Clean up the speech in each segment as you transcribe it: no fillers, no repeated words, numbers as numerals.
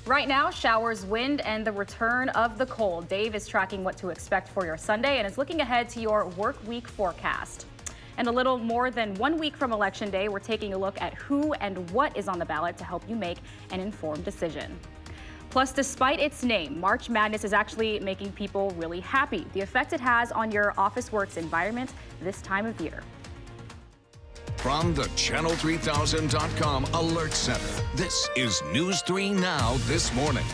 Right now, showers, wind, and the return of the cold. Dave is tracking what to expect for your Sunday and is looking ahead to your work week forecast. And a little more than 1 week from Election Day, we're taking a look at who and what is on the ballot to help you make an informed decision. Plus, despite its name, March Madness is actually making people really happy. The effect it has on your office works environment this time of year. From the Channel3000.com Alert Center, this is News 3 Now This Morning.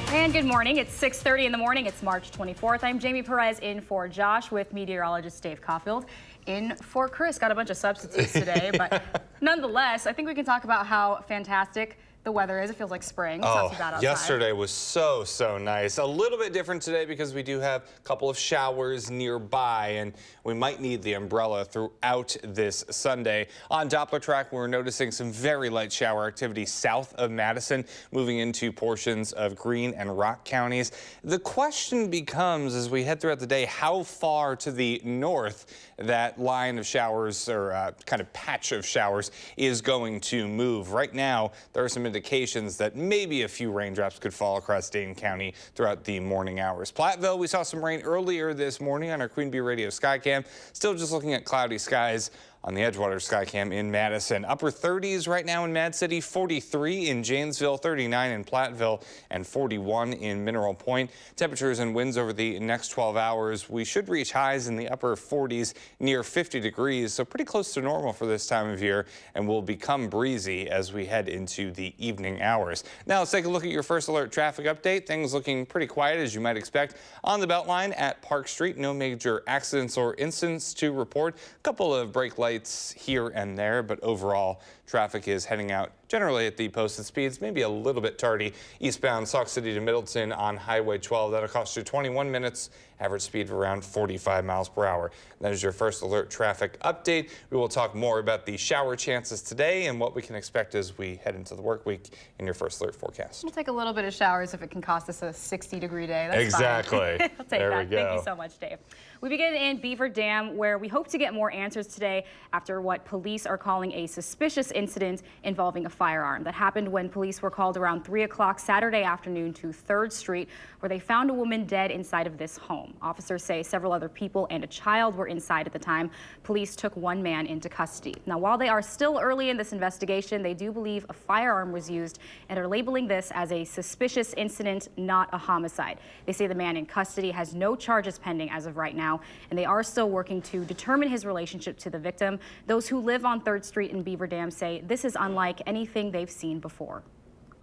And good morning. It's 6:30 in the morning. It's March 24th. I'm Jamie Perez in for Josh with meteorologist Dave Caulfield in for Chris. Got a bunch of substitutes today, but nonetheless, I think we can talk about how fantastic the weather is. It feels like spring. It's not too bad outside. Yesterday was so nice. A little bit different today because we do have a couple of showers nearby, and we might need the umbrella throughout this Sunday. On Doppler track, we're noticing some very light shower activity south of Madison, moving into portions of Greene and Rock counties. The question becomes, as we head throughout the day, how far to the north that line of showers or kind of patch of showers is going to move. Right now, there are some indications that maybe a few raindrops could fall across Dane County throughout the morning hours. Platteville, we saw some rain earlier this morning on our Queen Bee Radio Skycam. Still just looking at cloudy skies on the Edgewater Skycam in Madison. Upper 30s right now in Mad City, 43 in Janesville, 39 in Platteville, and 41 in Mineral Point. Temperatures and winds over the next 12 hours, we should reach highs in the upper 40s near 50 degrees, so pretty close to normal for this time of year, and will become breezy as we head into the evening hours. Now let's take a look at your first alert traffic update. Things looking pretty quiet as you might expect on the Beltline at Park Street. No major accidents or incidents to report. A couple of brake lights here and there, but overall traffic is heading out generally at the posted speeds, maybe a little bit tardy. Eastbound Sauk City to Middleton on Highway 12. That'll cost you 21 minutes, average speed of around 45 miles per hour. That is your first alert traffic update. We will talk more about the shower chances today and what we can expect as we head into the work week in your first alert forecast. We'll take a little bit of showers if it can cost us a 60-degree day. That's exactly. Fine. I'll take there that. We go. Thank you so much, Dave. We begin in Beaver Dam, where we hope to get more answers today after what police are calling a suspicious incident involving a firearm. That happened when police were called around 3 o'clock Saturday afternoon to 3rd Street, where they found a woman dead inside of this home. Officers say several other people and a child were inside at the time. Police took one man into custody. Now, while they are still early in this investigation, they do believe a firearm was used and are labeling this as a suspicious incident, not a homicide. They say the man in custody has no charges pending as of right now, and they are still working to determine his relationship to the victim. Those who live on 3rd Street in Beaver Dam say this is unlike anything they've seen before.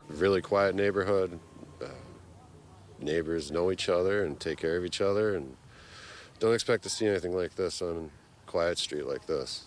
Really quiet neighborhood. Neighbors know each other and take care of each other, and don't expect to see anything like this on a quiet street like this.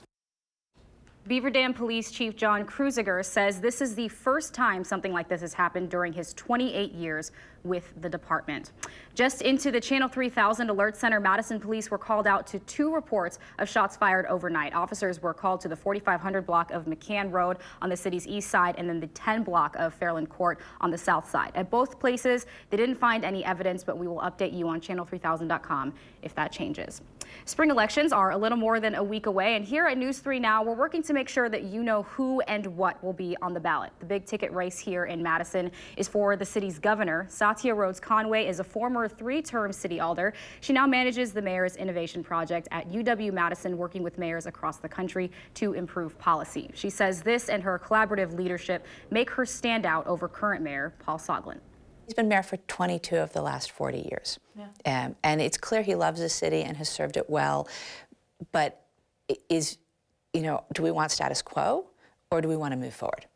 Beaver Dam Police Chief John Kruziger says this is the first time something like this has happened during his 28 years with the department. Just into the Channel 3000 Alert Center, Madison police were called out to 2 reports of shots fired overnight. Officers were called to the 4500 block of McCann Road on the city's east side and then the 10 block of Fairland Court on the south side. At both places, they didn't find any evidence, but we will update you on channel3000.com if that changes. Spring elections are a little more than a week away, and here at News 3 Now, we're working to make sure that you know who and what will be on the ballot. The big ticket race here in Madison is for the city's governor. Satya Rhodes Conway is a former 3-term city alder. She now manages the mayor's innovation project at UW-Madison, working with mayors across the country to improve policy. She says this and her collaborative leadership make her stand out over current mayor Paul Soglin. He's been mayor for 22 of the last 40 years. Yeah. And it's clear he loves the city and has served it well. But do we want status quo or do we want to move forward?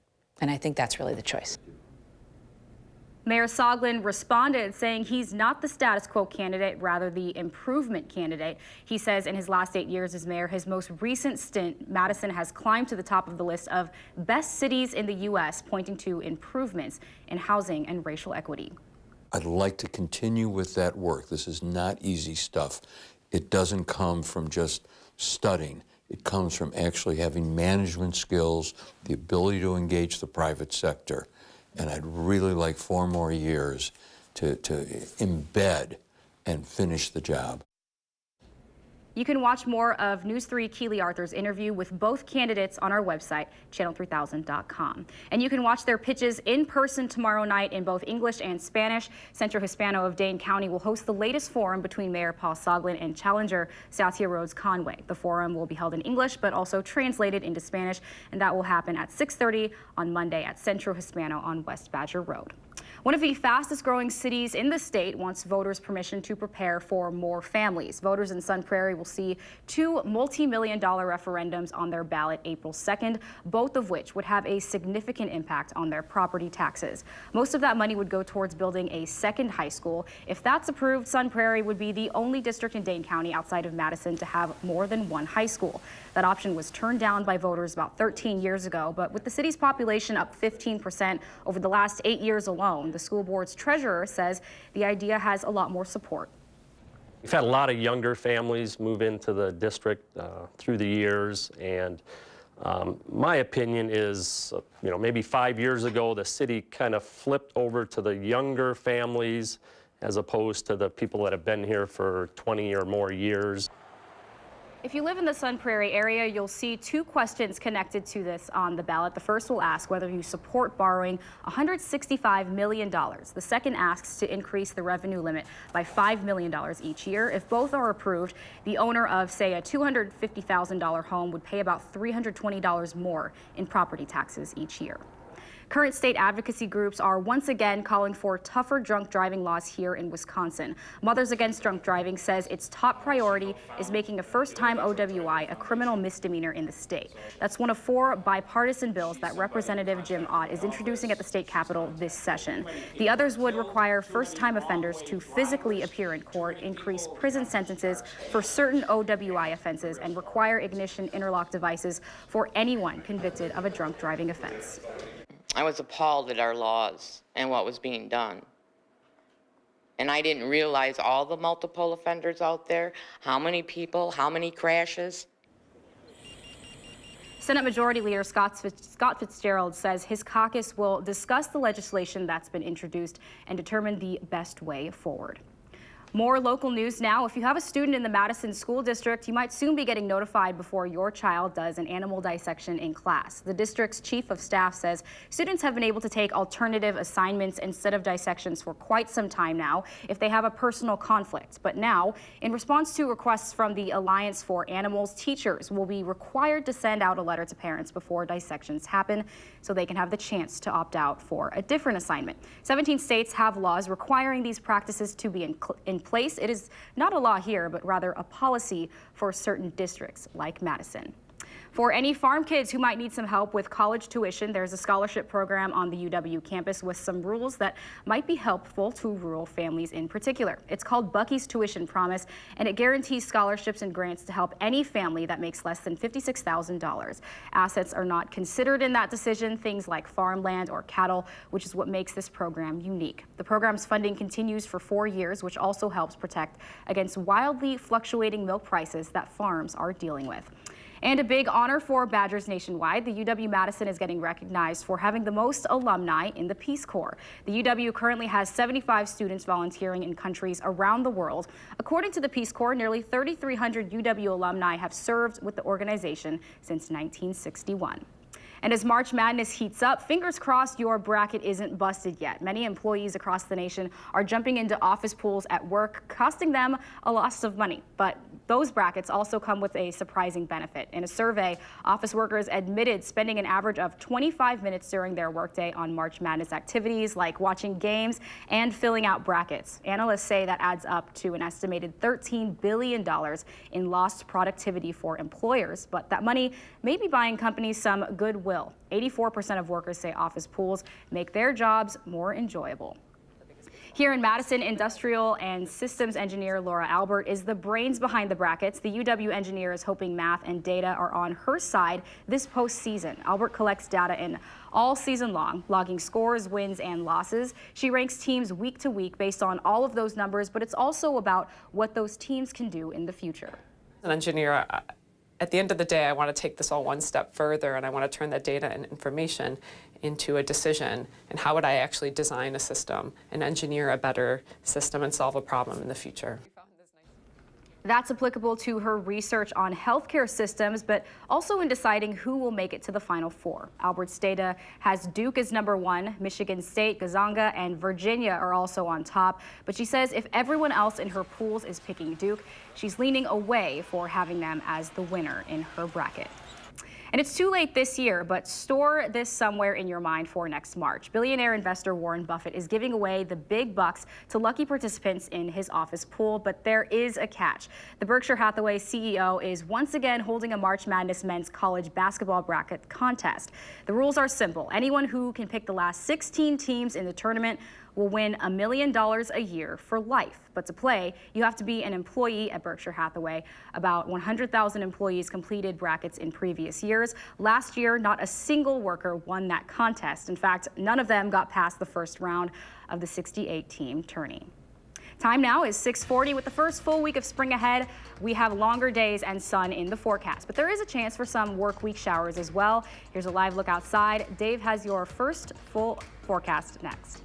And I think that's really the choice. Mayor Soglin responded saying he's not the status quo candidate, rather the improvement candidate. He says in his last 8 years as mayor, his most recent stint, Madison has climbed to the top of the list of best cities in the U.S., pointing to improvements in housing and racial equity. I'd like to continue with that work. This is not easy stuff. It doesn't come from just studying. It comes from actually having management skills, the ability to engage the private sector. And I'd really like 4 more years to embed and finish the job. You can watch more of News 3 Keely Arthur's interview with both candidates on our website, channel3000.com. And you can watch their pitches in person tomorrow night in both English and Spanish. Centro Hispano of Dane County will host the latest forum between Mayor Paul Soglin and challenger Southia Rhodes Conway. The forum will be held in English, but also translated into Spanish, and that will happen at 6:30 on Monday at Centro Hispano on West Badger Road. One of the fastest growing cities in the state wants voters' permission to prepare for more families. Voters in Sun Prairie will see two multi-million-dollar referendums on their ballot April 2nd, both of which would have a significant impact on their property taxes. Most of that money would go towards building a second high school. If that's approved, Sun Prairie would be the only district in Dane County outside of Madison to have more than one high school. That option was turned down by voters about 13 years ago, but with the city's population up 15% over the last 8 years alone, the school board's treasurer says the idea has a lot more support. We've had a lot of younger families move into the district through the years, and my opinion is, maybe 5 years ago, the city kind of flipped over to the younger families as opposed to the people that have been here for 20 or more years. If you live in the Sun Prairie area, you'll see two questions connected to this on the ballot. The first will ask whether you support borrowing $165 million. The second asks to increase the revenue limit by $5 million each year. If both are approved, the owner of, say, a $250,000 home would pay about $320 more in property taxes each year. Current state advocacy groups are once again calling for tougher drunk driving laws here in Wisconsin. Mothers Against Drunk Driving says its top priority is making a first-time OWI a criminal misdemeanor in the state. That's one of 4 bipartisan bills that Representative Jim Ott is introducing at the state capitol this session. The others would require first-time offenders to physically appear in court, increase prison sentences for certain OWI offenses, and require ignition interlock devices for anyone convicted of a drunk driving offense. I was appalled at our laws and what was being done. And I didn't realize all the multiple offenders out there, how many people, how many crashes. Senate Majority Leader Scott Fitzgerald says his caucus will discuss the legislation that's been introduced and determine the best way forward. More local news now. If you have a student in the Madison School District, you might soon be getting notified before your child does an animal dissection in class. The district's chief of staff says students have been able to take alternative assignments instead of dissections for quite some time now if they have a personal conflict. But now, in response to requests from the Alliance for Animals, teachers will be required to send out a letter to parents before dissections happen so they can have the chance to opt out for a different assignment. 17 states have laws requiring these practices to be in place. It is not a law here, but rather a policy for certain districts like Madison. For any farm kids who might need some help with college tuition, there's a scholarship program on the UW campus with some rules that might be helpful to rural families in particular. It's called Bucky's Tuition Promise, and it guarantees scholarships and grants to help any family that makes less than $56,000. Assets are not considered in that decision, things like farmland or cattle, which is what makes this program unique. The program's funding continues for 4 years, which also helps protect against wildly fluctuating milk prices that farms are dealing with. And a big honor for Badgers nationwide. The UW-Madison is getting recognized for having the most alumni in the Peace Corps. The UW currently has 75 students volunteering in countries around the world. According to the Peace Corps, nearly 3,300 UW alumni have served with the organization since 1961. And as March Madness heats up, fingers crossed your bracket isn't busted yet. Many employees across the nation are jumping into office pools at work, costing them a loss of money. But those brackets also come with a surprising benefit. In a survey, office workers admitted spending an average of 25 minutes during their workday on March Madness activities like watching games and filling out brackets. Analysts say that adds up to an estimated $13 billion in lost productivity for employers, but that money may be buying companies some goodwill. 84% of workers say office pools make their jobs more enjoyable. Here in Madison, industrial and systems engineer Laura Albert is the brains behind the brackets. The UW engineer is hoping math and data are on her side this postseason. Albert collects data in all season long, logging scores, wins, and losses. She ranks teams week to week based on all of those numbers, but it's also about what those teams can do in the future. As an engineer, at the end of the day, I want to take this all one step further, and I want to turn that data and information into a decision. And how would I actually design a system and engineer a better system and solve a problem in the future? That's applicable to her research on healthcare systems, but also in deciding who will make it to the Final Four. Albert's data has Duke as #1, Michigan State, Gonzaga, and Virginia are also on top. But she says if everyone else in her pools is picking Duke, she's leaning away for having them as the winner in her bracket. And it's too late this year, but store this somewhere in your mind for next March. Billionaire investor Warren Buffett is giving away the big bucks to lucky participants in his office pool, but there is a catch. The Berkshire Hathaway CEO is once again holding a March Madness men's college basketball bracket contest. The rules are simple. Anyone who can pick the last 16 teams in the tournament will win $1 million a year for life. But to play, you have to be an employee at Berkshire Hathaway. About 100,000 employees completed brackets in previous years. Last year, not a single worker won that contest. In fact, none of them got past the first round of the 68-team tourney. Time now is 6:40. With the first full week of spring ahead, we have longer days and sun in the forecast. But there is a chance for some work week showers as well. Here's a live look outside. Dave has your first full forecast next.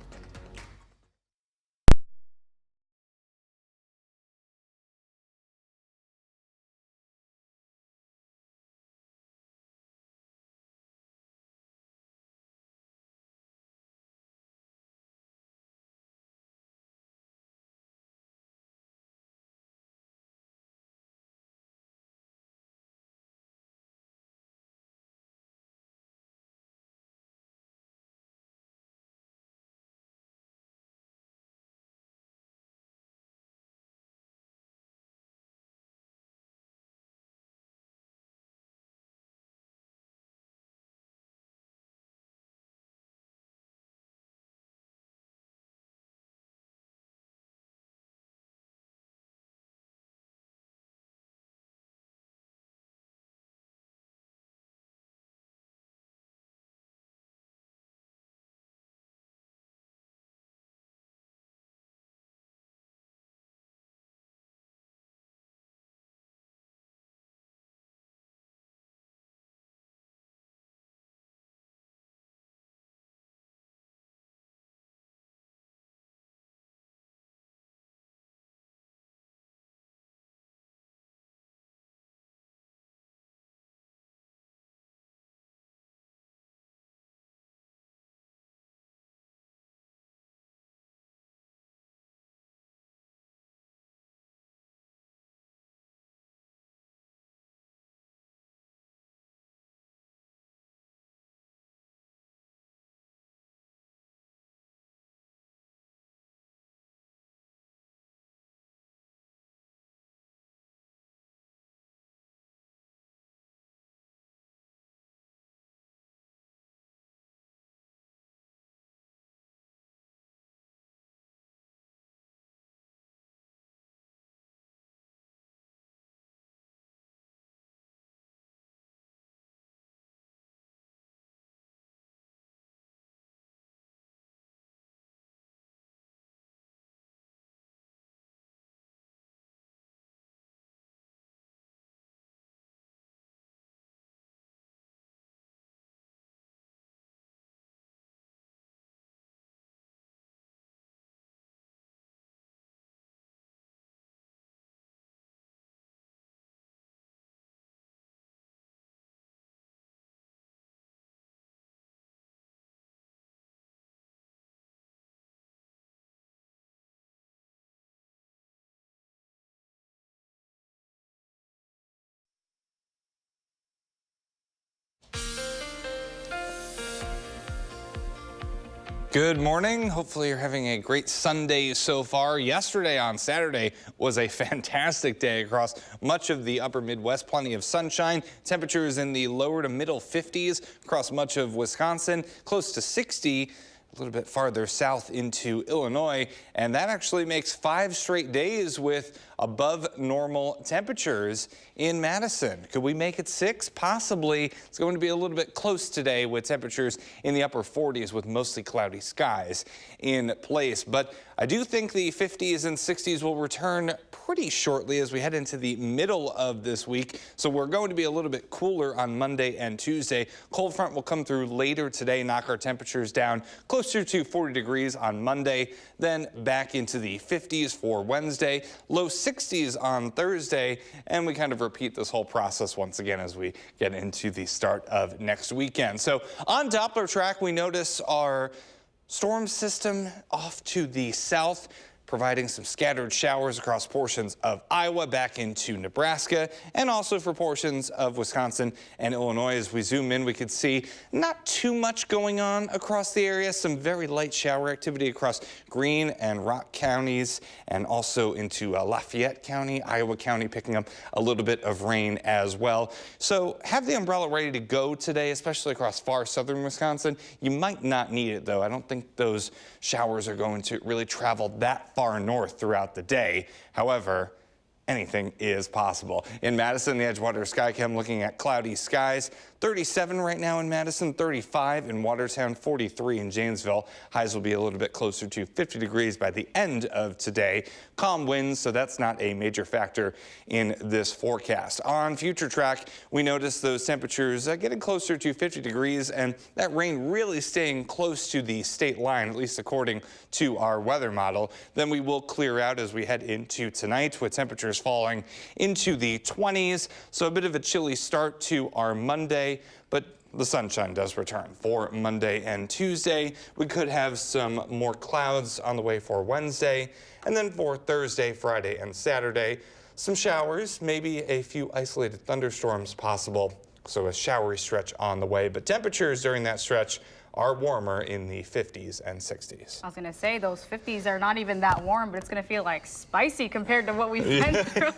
Good morning. Hopefully you're having a great Sunday so far. Yesterday on Saturday was a fantastic day across much of the upper Midwest. Plenty of sunshine. Temperatures in the lower to middle 50s across much of Wisconsin, close to 60 a little bit farther south into Illinois, and that actually makes 5 straight days with above normal temperatures in Madison. Could we make it 6? Possibly. It's going to be a little bit close today with temperatures in the upper 40s with mostly cloudy skies in place. But I do think the 50s and 60s will return pretty shortly as we head into the middle of this week. So we're going to be a little bit cooler on Monday and Tuesday. Cold front will come through later today, knock our temperatures down closer to 40 degrees on Monday, then back into the 50s for Wednesday. Low 60s on Thursday, and we kind of repeat this whole process once again as we get into the start of next weekend. So on Doppler track, we notice our storm system off to the south, providing some scattered showers across portions of Iowa back into Nebraska, and also for portions of Wisconsin and Illinois. As we zoom in, we could see not too much going on across the area. Some very light shower activity across Greene and Rock counties, and also into Lafayette County, Iowa County, picking up a little bit of rain as well. So have the umbrella ready to go today, especially across far southern Wisconsin. You might not need it, though. I don't think those showers are going to really travel that far north throughout the day. However, anything is possible. In Madison, the Edgewater Skycam looking at cloudy skies. 37 right now in Madison, 35 in Watertown, 43 in Janesville. Highs will be a little bit closer to 50 degrees by the end of today. Calm winds, so that's not a major factor in this forecast. On future track, we notice those temperatures getting closer to 50 degrees, and that rain really staying close to the state line, at least according to our weather model. Then we will clear out as we head into tonight, with temperatures falling into the 20s. So a bit of a chilly start to our Monday, but the sunshine does return for Monday and Tuesday. We could have some more clouds on the way for Wednesday, and then for Thursday, Friday, and Saturday, some showers, maybe a few isolated thunderstorms possible. So a showery stretch on the way, but temperatures during that stretch are warmer in the 50s and 60s. I was going to say those 50s are not even that warm, but it's going to feel like spicy compared to what we've been through.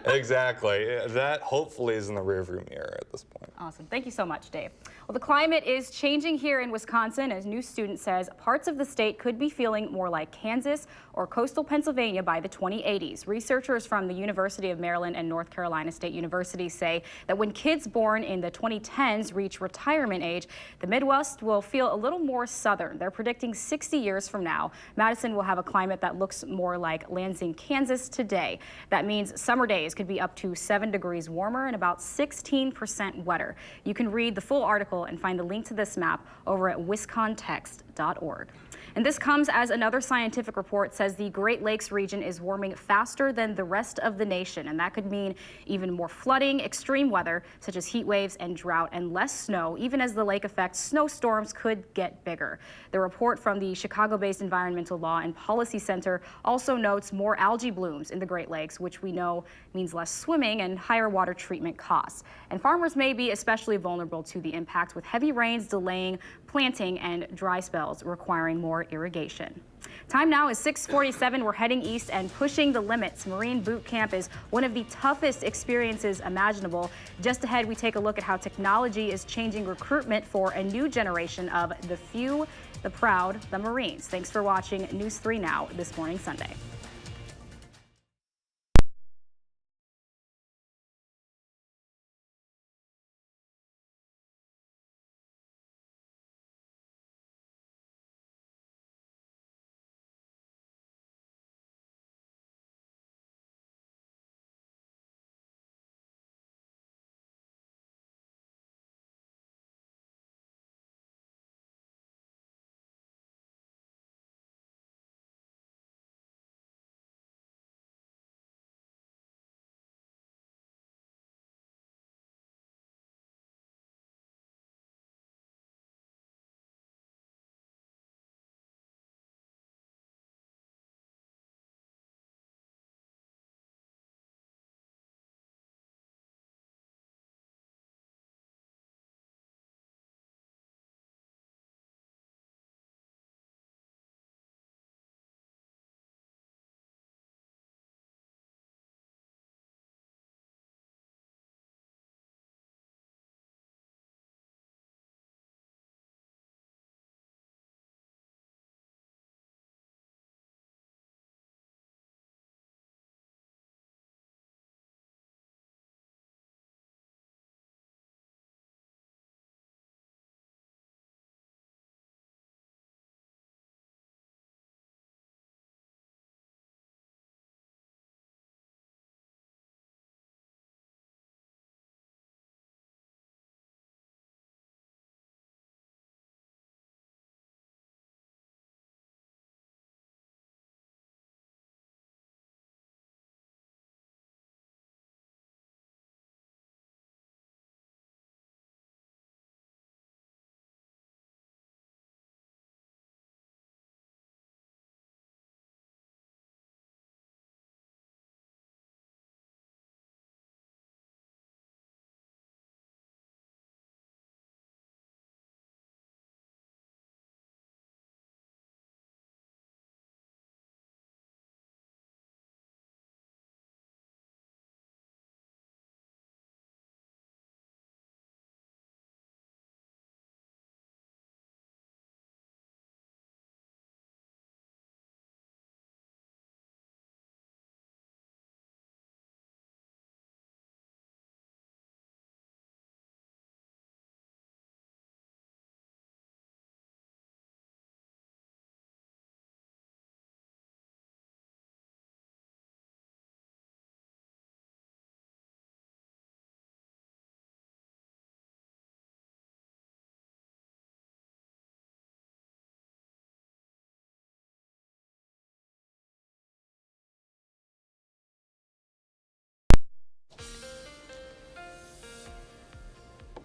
Exactly. That hopefully is in the rearview mirror at this point. Awesome. Thank you so much, Dave. Well, the climate is changing here in Wisconsin. As a new student says, parts of the state could be feeling more like Kansas or coastal Pennsylvania by the 2080s. Researchers from the University of Maryland and North Carolina State University say that when kids born in the 2010s reach retirement age, the Midwest will feel a little more southern. They're predicting 60 years from now, Madison will have a climate that looks more like Lansing, Kansas today. That means summer days could be up to 7 degrees warmer and about 16% wetter. You can read the full article and find the link to this map over at wiscontext.org. And this comes as another scientific report says the Great Lakes region is warming faster than the rest of the nation, and that could mean even more flooding, extreme weather such as heat waves and drought, and less snow. Even as the lake affects, snowstorms could get bigger. The report from the Chicago-based Environmental Law and Policy Center also notes more algae blooms in the Great Lakes, which we know means less swimming and higher water treatment costs. And farmers may be especially vulnerable to the impact, with heavy rains delaying planting and dry spells requiring more irrigation. Time now is 6:47. We're heading east and pushing the limits. Marine boot camp is one of the toughest experiences imaginable. Just ahead, we take a look at how technology is changing recruitment for a new generation of the few, the proud, the Marines. Thanks for watching News 3 Now this morning, Sunday.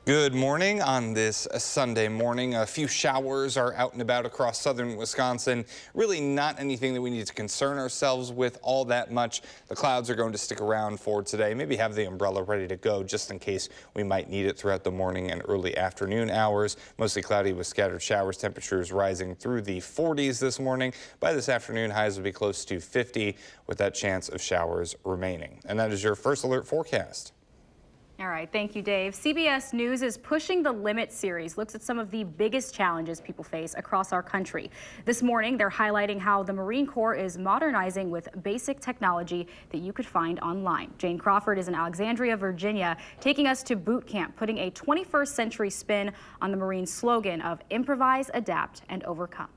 Good morning on this Sunday morning. A few showers are out and about across southern Wisconsin. Really not anything that we need to concern ourselves with all that much. The clouds are going to stick around for today. Maybe have the umbrella ready to go just in case we might need it throughout the morning and early afternoon hours. Mostly cloudy with scattered showers. Temperatures rising through the 40s this morning. By this afternoon, highs will be close to 50 with that chance of showers remaining. And that is your first alert forecast. All right, thank you, Dave. CBS News is Pushing the Limit series looks at some of the biggest challenges people face across our country. This morning, they're highlighting how the Marine Corps is modernizing with basic technology that you could find online. Jane Crawford is in Alexandria, Virginia, taking us to boot camp, putting a 21st century spin on the Marine slogan of improvise, adapt, and overcome.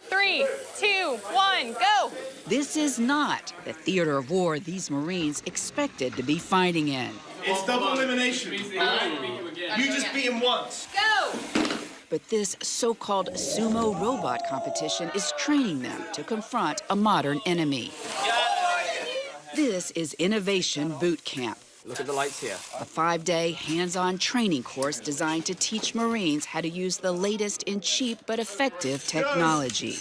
3, 2, 1, go! This is not the theater of war these Marines expected to be fighting in. It's double elimination. You just beat him once. Go! But this so-called sumo robot competition is training them to confront a modern enemy. This is Innovation Boot Camp. Look at the lights here. A 5-day hands-on training course designed to teach Marines how to use the latest in cheap but effective technology.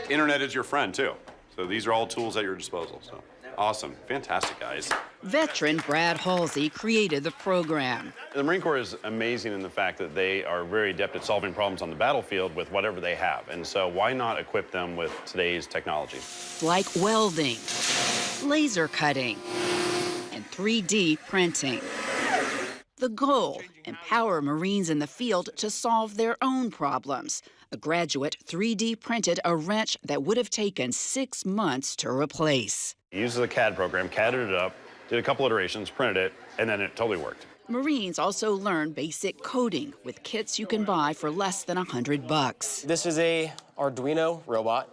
Internet is your friend, too. So these are all tools at your disposal. So awesome. Fantastic, guys. Veteran Brad Halsey created the program. The Marine Corps is amazing in the fact that they are very adept at solving problems on the battlefield with whatever they have. And so why not equip them with today's technology? Like welding, laser cutting, and 3D printing. The goal, empower Marines in the field to solve their own problems. A graduate 3D printed a wrench that would have taken 6 months to replace. He uses a CAD program, CAD'd it up, did a couple iterations, printed it, and then it totally worked. Marines also learn basic coding with kits you can buy for less than $100. This is a Arduino robot.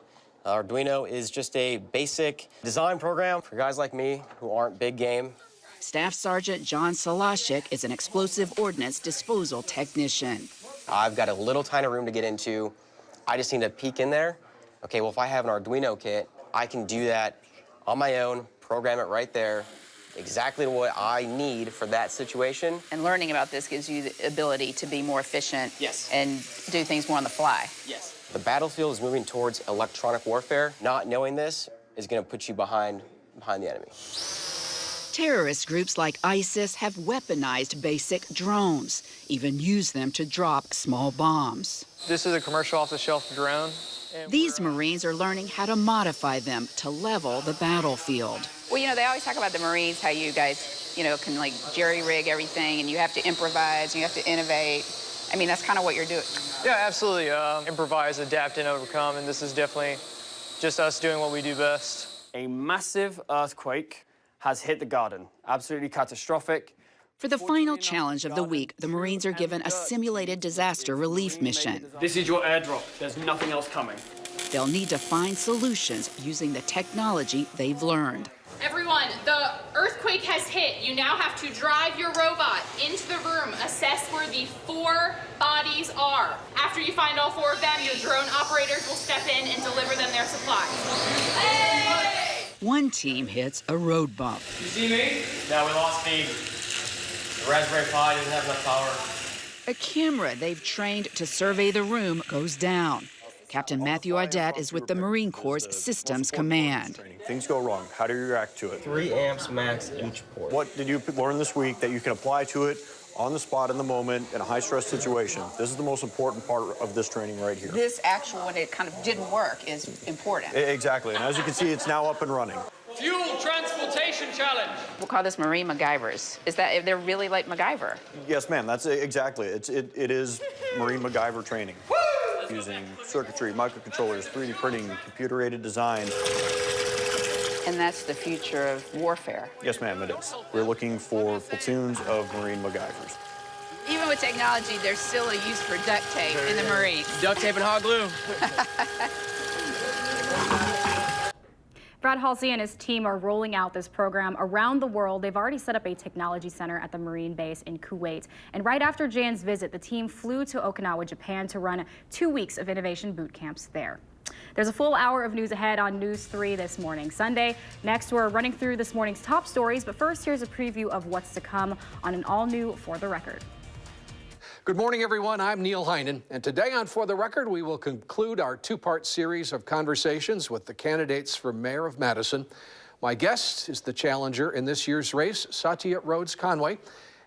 Arduino is just a basic design program for guys like me who aren't big game. Staff Sergeant John Salashik is an explosive ordnance disposal technician. I've got a little tiny room to get into. I just need to peek in there. Okay, well, if I have an Arduino kit, I can do that on my own, program it right there, exactly what I need for that situation. And learning about this gives you the ability to be more efficient. Yes. And do things more on the fly. Yes. The battlefield is moving towards electronic warfare. Not knowing this is going to put you behind the enemy. Terrorist groups like ISIS have weaponized basic drones, even use them to drop small bombs. This is a commercial off-the-shelf drone. These Marines are learning how to modify them to level the battlefield. Well, you know, they always talk about the Marines, how you guys, you know, can like jerry-rig everything and you have to improvise, and you have to innovate. I mean, that's kind of what you're doing. Yeah, absolutely. Improvise, adapt, and overcome, and this is definitely just us doing what we do best. A massive earthquake has hit the garden. Absolutely catastrophic. For the final challenge of the week, the Marines are given a simulated disaster relief mission. This is your airdrop. There's nothing else coming. They'll need to find solutions using the technology they've learned. Everyone, the earthquake has hit. You now have to drive your robot into the room, assess where the 4 bodies are. After you find all 4 of them, your drone operators will step in and deliver them their supplies. Hey! One team hits a road bump. You see me? No, we lost feed. The Raspberry Pi didn't have enough power. A camera they've trained to survey the room goes down. Captain Matthew Audette is with the Marine Corps Systems Command. Things go wrong. How do you react to it? 3 amps max each port. What did you learn this week that you can apply to it on the spot in the moment in a high-stress situation? This is the most important part of this training right here. This actual, when it kind of didn't work, is important. Exactly, and as you can see, it's now up and running. Fuel transportation challenge. We'll call this Marine MacGyvers. Is that, they're really like MacGyver? Yes, ma'am, that's exactly. It is Marine MacGyver training. Using circuitry, microcontrollers, 3D printing, computer-aided designs. And that's the future of warfare. Yes, ma'am, it is. We're looking for platoons of Marine MacGyvers. Even with technology, there's still a use for duct tape in the Marines. Duct tape and hot glue. Brad Halsey and his team are rolling out this program around the world. They've already set up a technology center at the Marine base in Kuwait. And right after Jan's visit, the team flew to Okinawa, Japan to run 2 weeks of innovation boot camps there. There's a full hour of news ahead on News 3 this morning, Sunday. Next, we're running through this morning's top stories, but first, here's a preview of what's to come on an all-new For the Record. Good morning, everyone. I'm Neil Heinen, and today on For the Record, we will conclude our two-part series of conversations with the candidates for mayor of Madison. My guest is the challenger in this year's race, Satya Rhodes Conway,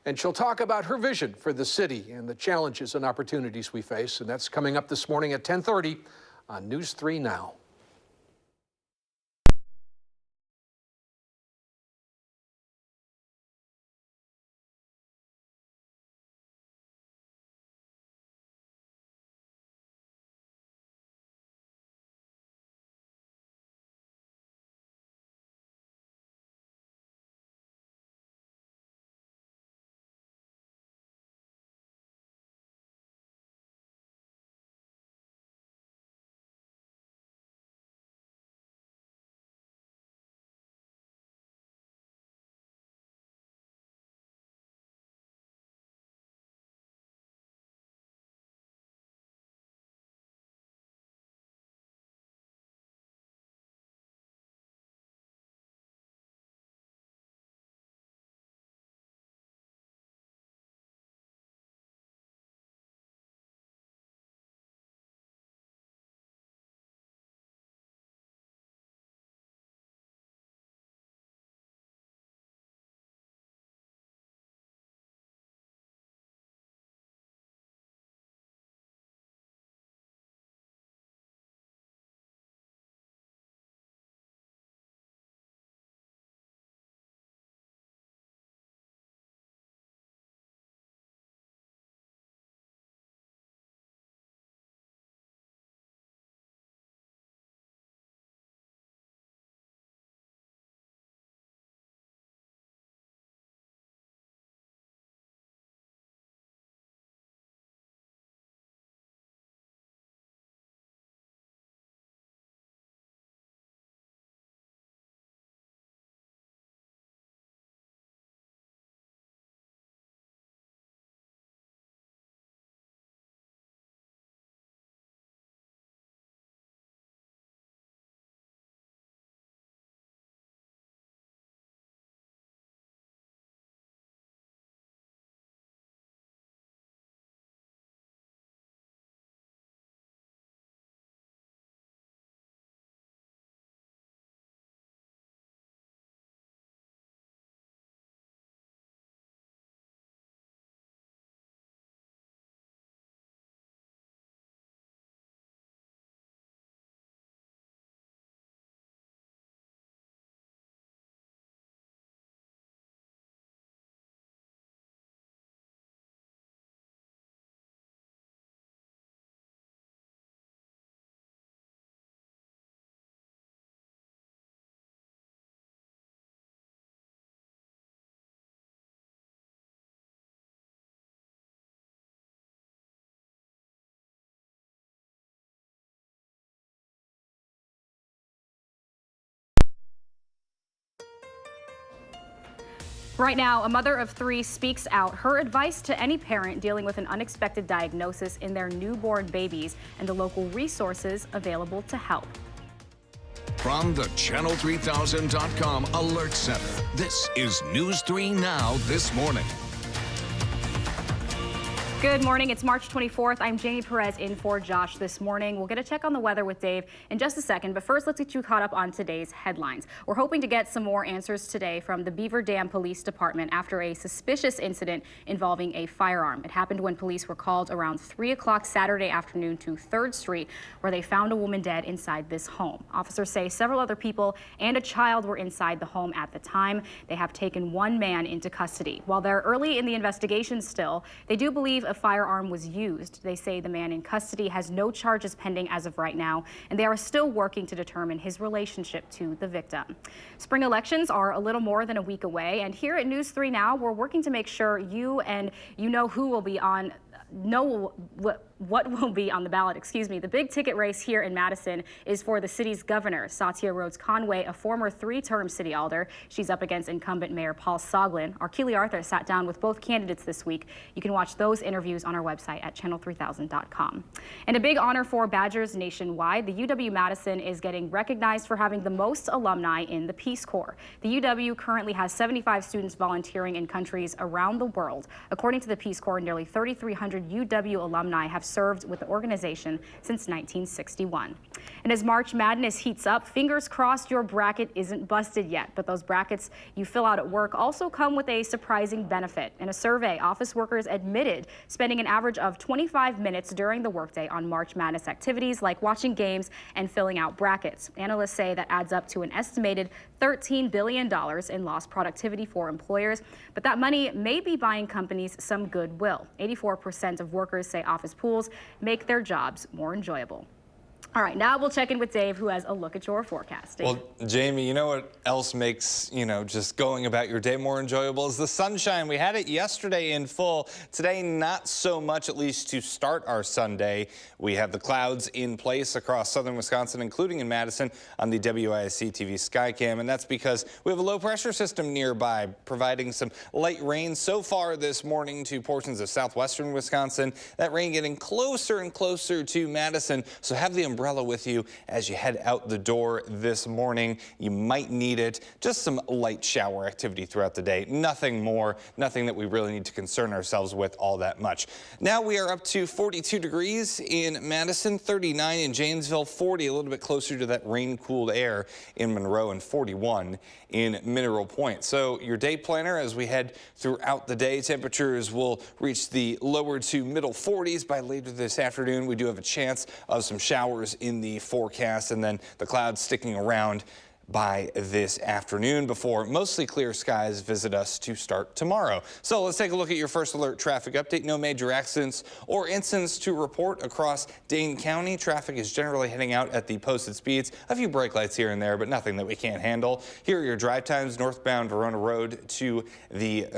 and she'll talk about her vision for the city and the challenges and opportunities we face, and that's coming up this morning at 10:30 on News 3 Now. Right now, a mother of 3 speaks out. Her advice to any parent dealing with an unexpected diagnosis in their newborn babies and the local resources available to help. From the Channel3000.com Alert Center, this is News 3 Now this morning. Good morning. It's March 24th. I'm Jamie Perez in for Josh this morning. We'll get a check on the weather with Dave in just a second, but first let's get you caught up on today's headlines. We're hoping to get some more answers today from the Beaver Dam Police Department after a suspicious incident involving a firearm. It happened when police were called around 3 o'clock Saturday afternoon to 3rd Street, where they found a woman dead inside this home. Officers say several other people and a child were inside the home at the time. They have taken one man into custody. While they're early in the investigation still, they do believe a firearm was used. They say the man in custody has no charges pending as of right now, and they are still working to determine his relationship to the victim. Spring elections are a little more than a week away, and here at News 3 Now, we're working to make sure you know who will be on what will be on the ballot, excuse me. The big ticket race here in Madison is for the city's governor, Satya Rhodes Conway, a former 3-term city alder. She's up against incumbent Mayor Paul Soglin. Our Keely Arthur sat down with both candidates this week. You can watch those interviews on our website at channel3000.com. And a big honor for Badgers nationwide. The UW-Madison is getting recognized for having the most alumni in the Peace Corps. The UW currently has 75 students volunteering in countries around the world. According to the Peace Corps, nearly 3,300 UW alumni have served with the organization since 1961. And as March Madness heats up, fingers crossed your bracket isn't busted yet. But those brackets you fill out at work also come with a surprising benefit. In a survey, office workers admitted spending an average of 25 minutes during the workday on March Madness activities like watching games and filling out brackets. Analysts say that adds up to an estimated $13 billion in lost productivity for employers, but that money may be buying companies some goodwill. 84% of workers say office pools make their jobs more enjoyable. All right, now we'll check in with Dave, who has a look at your forecast. Dave. Well, Jamie, you know what else makes, just going about your day more enjoyable is the sunshine. We had it yesterday in full. Today, not so much, at least to start our Sunday. We have the clouds in place across southern Wisconsin, including in Madison on the WISC-TV Skycam, and that's because we have a low pressure system nearby, providing some light rain so far this morning to portions of southwestern Wisconsin. That rain getting closer and closer to Madison, so have the umbrella with you as you head out the door this morning. You might need it. Just some light shower activity throughout the day. Nothing more, nothing that we really need to concern ourselves with all that much. Now we are up to 42 degrees in Madison, 39 in Janesville, 40, a little bit closer to that rain-cooled air in Monroe, and 41 in Mineral Point. So your day planner, as we head throughout the day, temperatures will reach the lower to middle 40s by later this afternoon. We do have a chance of some showers in the forecast, and then the clouds sticking around by this afternoon before mostly clear skies visit us to start tomorrow. So let's take a look at your first alert traffic update. No major accidents or incidents to report across Dane County. Traffic is generally heading out at the posted speeds. A few brake lights here and there, but nothing that we can't handle. Here are your drive times. Northbound Verona Road to the to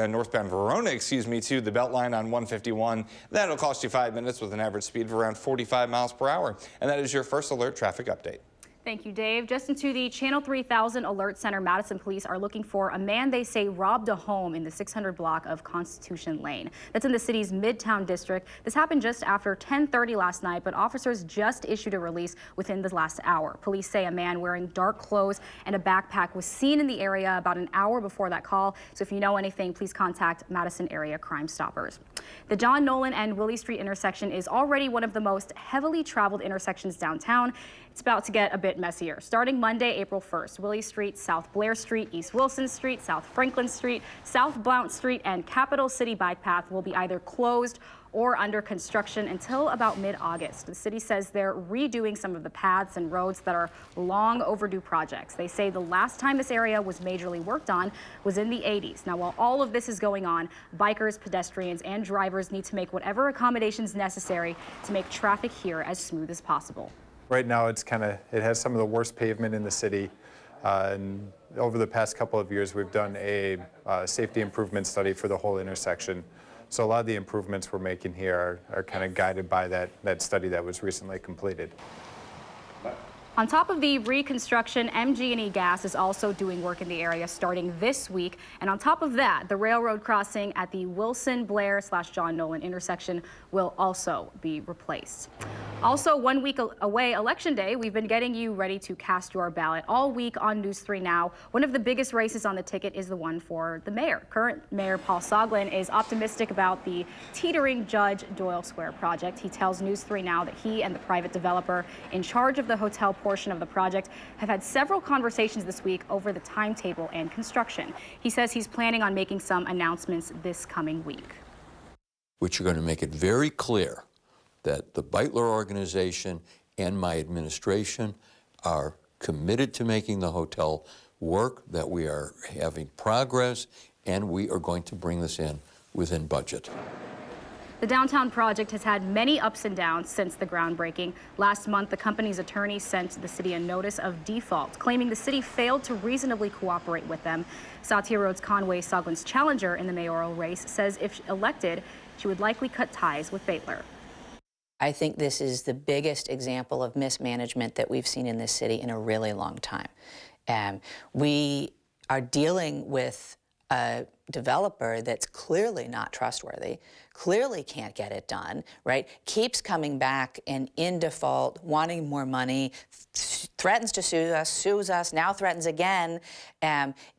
the Beltline on 151. That'll cost you 5 minutes with an average speed of around 45 miles per hour. And that is your first alert traffic update. Thank you, Dave. Just into the Channel 3000 Alert Center, Madison police are looking for a man they say robbed a home in the 600 block of Constitution Lane. That's in the city's Midtown district. This happened just after 10:30 last night, but officers just issued a release within the last hour. Police say a man wearing dark clothes and a backpack was seen in the area about an hour before that call. So if you know anything, please contact Madison area Crime Stoppers. The John Nolan and Willie Street intersection is already one of the most heavily traveled intersections downtown. It's about to get a bit messier. Starting Monday, April 1st, Willie Street, South Blair Street, East Wilson Street, South Franklin Street, South Blount Street, and Capitol City Bike Path will be either closed or under construction until about mid-August. The city says they're redoing some of the paths and roads that are long overdue projects. They say the last time this area was majorly worked on was in the 80s. Now, while all of this is going on, bikers, pedestrians, and drivers need to make whatever accommodations necessary to make traffic here as smooth as possible. Right now, it has some of the worst pavement in the city. And over the past couple of years, we've done a safety improvement study for the whole intersection. So a lot of the improvements we're making here are kind of guided by that study that was recently completed. On top of the reconstruction, MG&E Gas is also doing work in the area starting this week. And on top of that, the railroad crossing at the Wilson-Blair/John Nolan intersection will also be replaced. Also, 1 week away, Election Day, we've been getting you ready to cast your ballot all week on News 3 Now. One of the biggest races on the ticket is the one for the mayor. Current Mayor Paul Soglin is optimistic about the teetering Judge Doyle Square project. He tells News 3 Now that he and the private developer in charge of the hotel portion of the project have had several conversations this week over the timetable and construction. He says he's planning on making some announcements this coming week. Which are going to make it very clear that the Beitler organization and my administration are committed to making the hotel work, that we are having progress, and we are going to bring this in within budget. The downtown project has had many ups and downs since the groundbreaking. Last month, the company's attorney sent the city a notice of default, claiming the city failed to reasonably cooperate with them. Satya Rhodes Conway, Soglin's challenger in the mayoral race, says if elected, she would likely cut ties with Beitler. I think this is the biggest example of mismanagement that we've seen in this city in a really long time. We are dealing with a developer that's clearly not trustworthy, clearly can't get it done, right? Keeps coming back and in default, wanting more money, threatens to sues us, now threatens again.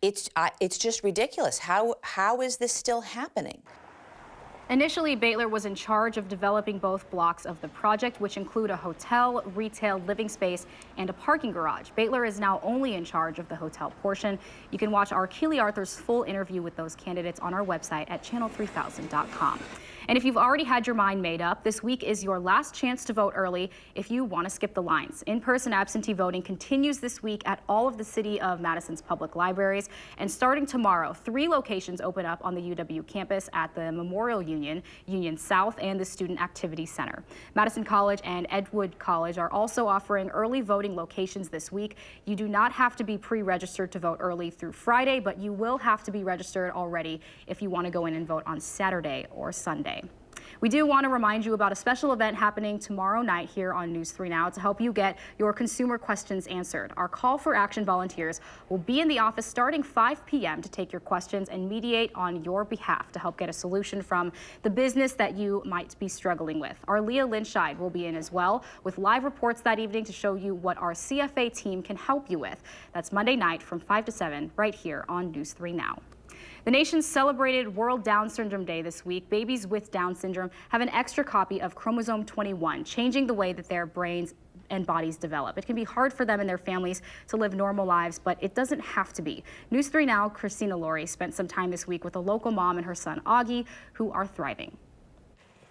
It's just ridiculous. How is this still happening? Initially, Baitler was in charge of developing both blocks of the project, which include a hotel, retail, living space, and a parking garage. Baitler is now only in charge of the hotel portion. You can watch our Keely Arthur's full interview with those candidates on our website at channel3000.com. And if you've already had your mind made up, this week is your last chance to vote early if you want to skip the lines. In-person absentee voting continues this week at all of the City of Madison's public libraries. And starting tomorrow, 3 locations open up on the UW campus at the Memorial Union, Union South, and the Student Activity Center. Madison College and Edgewood College are also offering early voting locations this week. You do not have to be pre-registered to vote early through Friday, but you will have to be registered already if you want to go in and vote on Saturday or Sunday. We do want to remind you about a special event happening tomorrow night here on News 3 Now to help you get your consumer questions answered. Our Call for Action volunteers will be in the office starting 5 p.m. to take your questions and mediate on your behalf to help get a solution from the business that you might be struggling with. Our Leah Linscheid will be in as well with live reports that evening to show you what our CFA team can help you with. That's Monday night from 5 to 7 right here on News 3 Now. The nation celebrated World Down Syndrome Day this week. Babies with Down syndrome have an extra copy of chromosome 21, changing the way that their brains and bodies develop. It can be hard for them and their families to live normal lives, but it doesn't have to be. News 3 Now, Christina Laurie spent some time this week with a local mom and her son, Augie, who are thriving.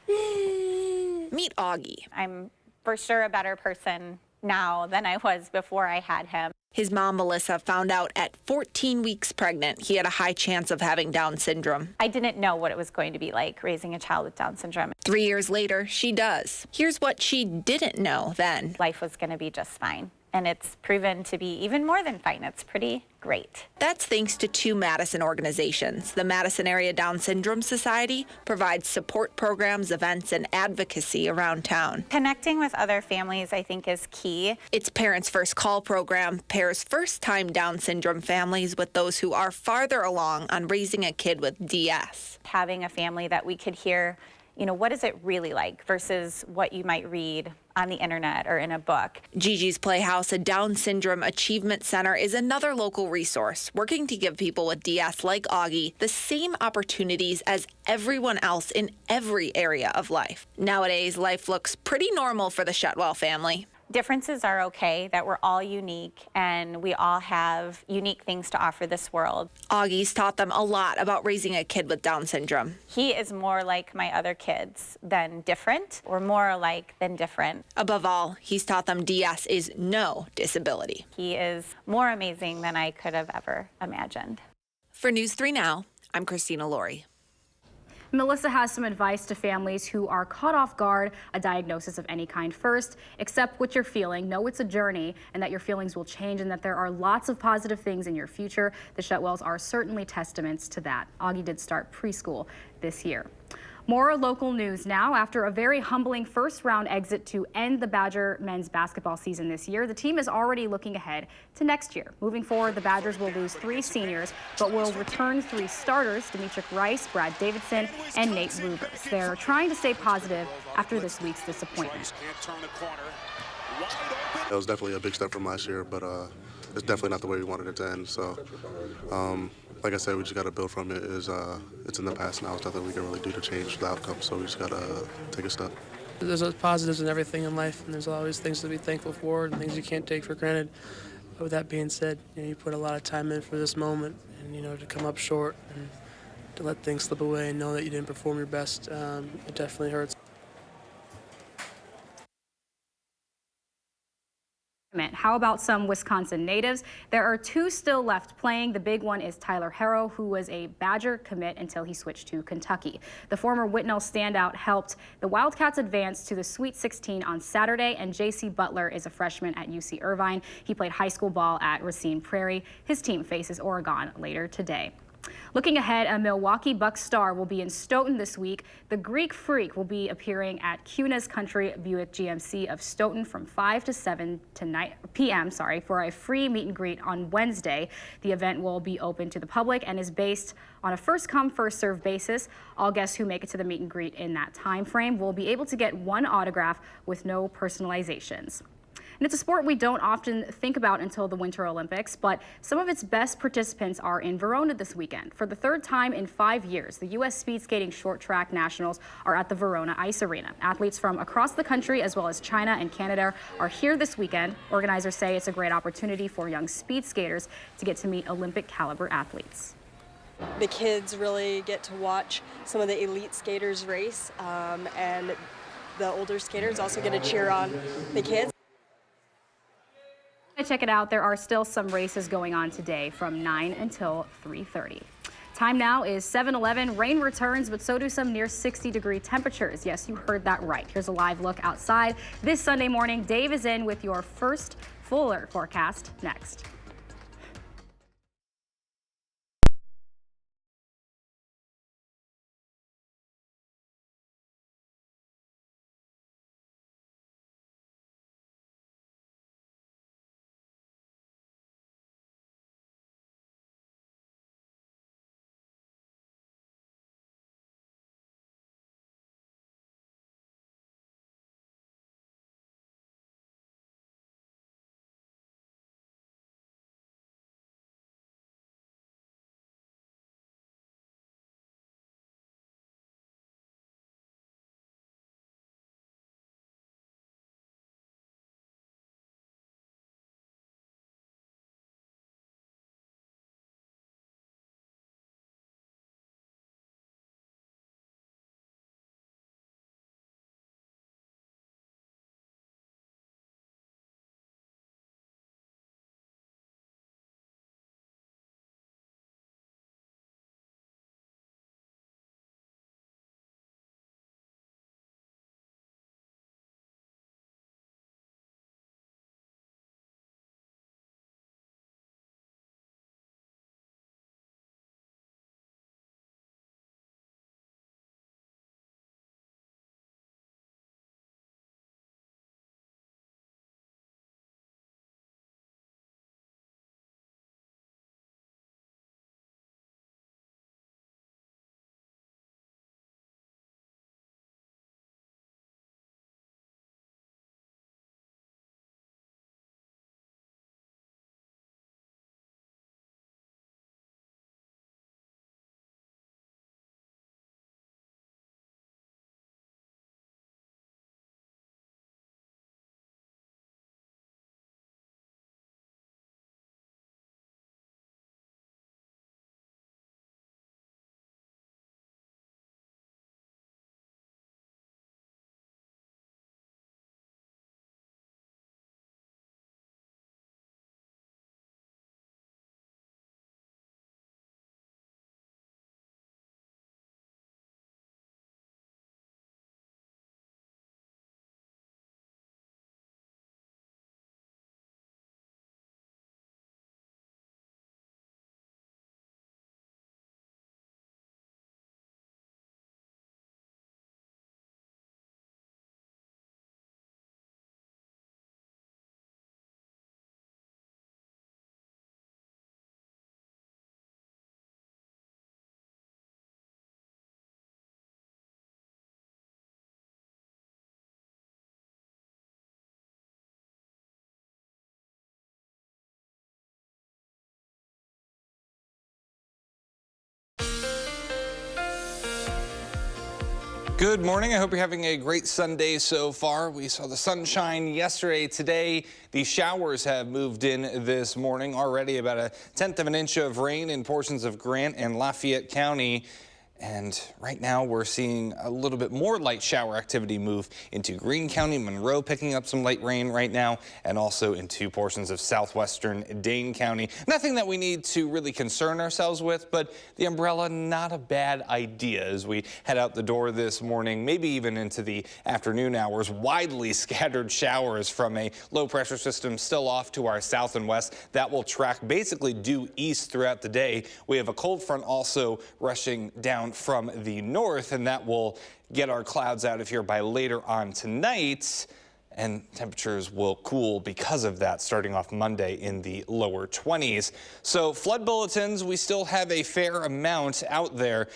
Meet Augie. I'm for sure a better person now than I was before I had him. His mom, Melissa, found out at 14 weeks pregnant he had a high chance of having Down syndrome. I didn't know what it was going to be like raising a child with Down syndrome. 3 years later, she does. Here's what she didn't know then. Life was going to be just fine. And it's proven to be even more than fine. It's pretty great. That's thanks to 2 Madison organizations. The Madison Area Down Syndrome Society provides support programs, events, and advocacy around town. Connecting with other families, I think, is key. Its Parents First Call program pairs first-time Down syndrome families with those who are farther along on raising a kid with DS. Having a family that we could hear, you know, what is it really like versus what you might read on the internet or in a book. Gigi's Playhouse, a Down Syndrome Achievement Center, is another local resource working to give people with DS like Augie the same opportunities as everyone else in every area of life. Nowadays, life looks pretty normal for the Shutwell family. Differences are okay, that we're all unique and we all have unique things to offer this world. Augie's taught them a lot about raising a kid with Down syndrome. He is more like my other kids than different, or more alike than different. Above all, he's taught them DS is no disability. He is more amazing than I could have ever imagined. For News 3 Now, I'm Christina Laurie. Melissa has some advice to families who are caught off guard, a diagnosis of any kind. First, accept what you're feeling, know it's a journey, and that your feelings will change, and that there are lots of positive things in your future. The Shutwells are certainly testaments to that. Augie did start preschool this year. More local news now. After a very humbling first-round exit to end the Badger men's basketball season this year, the team is already looking ahead to next year. Moving forward, the Badgers will lose 3 seniors, but will return 3 starters, Demetric Rice, Brad Davidson, and Nate Rubers. They're trying to stay positive after this week's disappointment. It was definitely a big step from last year, but it's definitely not the way we wanted it to end. So, like I said, we just got to build from it. It's in the past now. It's nothing we can really do to change the outcome, so we just got to take a step. There's positives in everything in life, and there's always things to be thankful for and things you can't take for granted. But with that being said, you put a lot of time in for this moment, and to come up short and to let things slip away and know that you didn't perform your best, it definitely hurts. How about some Wisconsin natives? There are 2 still left playing. The big one is Tyler Harrow, who was a Badger commit until he switched to Kentucky. The former Whitnall standout helped the Wildcats advance to the Sweet 16 on Saturday, and J.C. Butler is a freshman at UC Irvine. He played high school ball at Racine Prairie. His team faces Oregon later today. Looking ahead, a Milwaukee Bucks star will be in Stoughton this week. The Greek Freak will be appearing at Cuna's Country Buick GMC of Stoughton from 5 to 7 p.m. for a free meet and greet on Wednesday. The event will be open to the public and is based on a first-come, first-served basis. All guests who make it to the meet and greet in that time frame will be able to get one autograph with no personalizations. And it's a sport we don't often think about until the Winter Olympics, but some of its best participants are in Verona this weekend. For the third time in 5 years, the U.S. Speed Skating Short Track Nationals are at the Verona Ice Arena. Athletes from across the country, as well as China and Canada, are here this weekend. Organizers say it's a great opportunity for young speed skaters to get to meet Olympic-caliber athletes. The kids really get to watch some of the elite skaters race, and the older skaters also get to cheer on the kids. Check it out. There are still some races going on today from 9 until 3:30. Time now is 7:11. Rain returns, but so do some near 60-degree temperatures. Yes, you heard that right. Here's a live look outside this Sunday morning. Dave is in with your first full alert forecast next. Good morning. I hope you're having a great Sunday so far. We saw the sunshine yesterday. Today, the showers have moved in this morning. Already about 1/10 of an inch of rain in portions of Grant and Lafayette County. And right now we're seeing a little bit more light shower activity move into Greene County, Monroe picking up some light rain right now, and also into portions of southwestern Dane County. Nothing that we need to really concern ourselves with, but the umbrella, not a bad idea as we head out the door this morning, maybe even into the afternoon hours. Widely scattered showers from a low pressure system still off to our south and west. That will track basically due east throughout the day. We have a cold front also rushing down from the north, and that will get our clouds out of here by later on tonight. And temperatures will cool because of that starting off Monday in the lower 20s. So flood bulletins, we still have a fair amount out there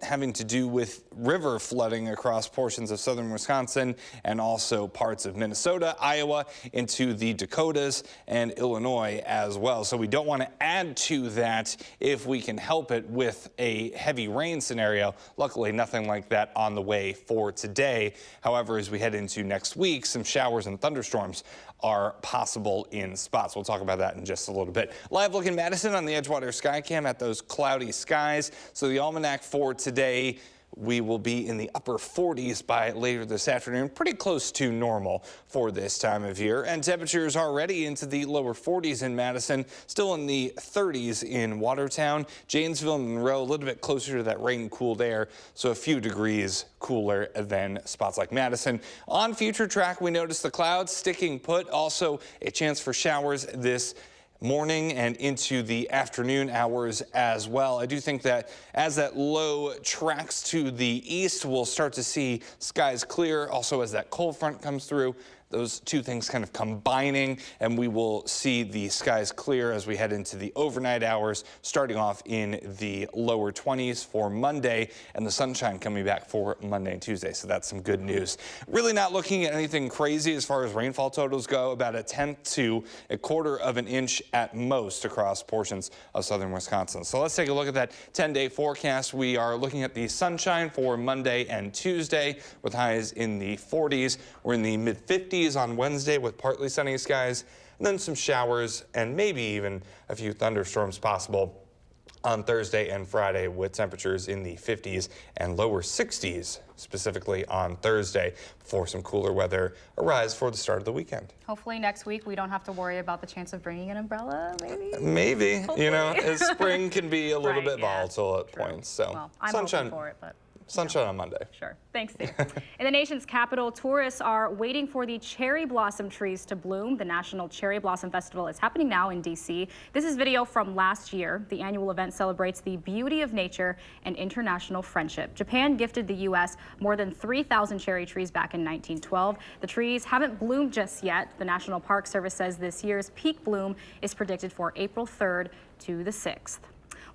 having to do with river flooding across portions of southern Wisconsin and also parts of Minnesota, Iowa, into the Dakotas and Illinois as well. So we don't want to add to that if we can help it with a heavy rain scenario. Luckily, nothing like that on the way for today. However, as we head into next week, some showers and thunderstorms are possible in spots. We'll talk about that in just a little bit. Live look in Madison on the Edgewater Skycam at those cloudy skies. So the almanac for today, we will be in the upper 40s by later this afternoon, pretty close to normal for this time of year. And temperatures already into the lower 40s in Madison, still in the 30s in Watertown. Janesville and Monroe, a little bit closer to that rain cooled air, so a few degrees cooler than spots like Madison. On future track, we notice the clouds sticking put, also a chance for showers this morning and into the afternoon hours as well. I do think that as that low tracks to the east, we'll start to see skies clear. Also, as that cold front comes through, those two things kind of combining, and we will see the skies clear as we head into the overnight hours, starting off in the lower 20s for Monday, and the sunshine coming back for Monday and Tuesday. So that's some good news. Really not looking at anything crazy as far as rainfall totals go, about 1/10 to 1/4 of an inch at most across portions of southern Wisconsin. So let's take a look at that 10-day forecast. We are looking at the sunshine for Monday and Tuesday with highs in the 40s. We're in the mid-50s on Wednesday with partly sunny skies, and then some showers and maybe even a few thunderstorms possible on Thursday and Friday with temperatures in the 50s and lower 60s, specifically on Thursday, before some cooler weather arrives for the start of the weekend. Hopefully next week we don't have to worry about the chance of bringing an umbrella, maybe? Maybe. Hopefully. You know, spring can be a little bit yeah, volatile at points. So well, I'm sunshine hoping for it, but sunshine on Monday. Sure. Thanks, Steve. In the nation's capital, tourists are waiting for the cherry blossom trees to bloom. The National Cherry Blossom Festival is happening now in D.C. This is video from last year. The annual event celebrates the beauty of nature and international friendship. Japan gifted the U.S. more than 3,000 cherry trees back in 1912. The trees haven't bloomed just yet. The National Park Service says this year's peak bloom is predicted for April 3rd to the 6th.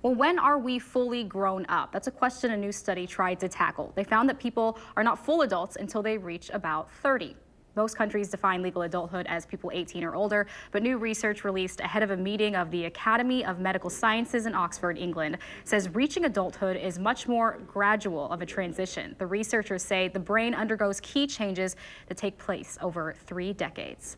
Well, when are we fully grown up? That's a question a new study tried to tackle. They found that people are not full adults until they reach about 30. Most countries define legal adulthood as people 18 or older, but new research released ahead of a meeting of the Academy of Medical Sciences in Oxford, England, says reaching adulthood is much more gradual of a transition. The researchers say the brain undergoes key changes that take place over 3 decades.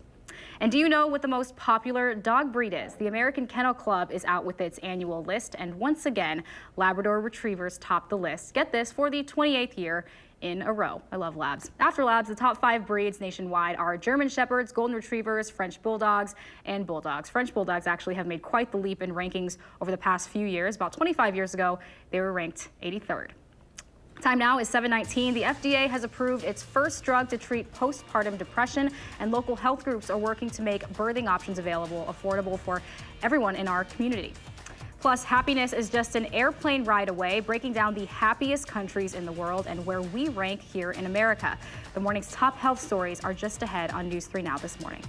And do you know what the most popular dog breed is? The American Kennel Club is out with its annual list, and once again, Labrador Retrievers top the list. Get this, for the 28th year in a row. I love labs. After labs, the top 5 breeds nationwide are German Shepherds, Golden Retrievers, French Bulldogs, and Bulldogs. French Bulldogs actually have made quite the leap in rankings over the past few years. About 25 years ago, they were ranked 83rd. Time now is 7:19. The FDA has approved its first drug to treat postpartum depression, and local health groups are working to make birthing options available, affordable for everyone in our community. Plus, happiness is just an airplane ride away, breaking down the happiest countries in the world and where we rank here in America. The morning's top health stories are just ahead on News 3 Now this morning.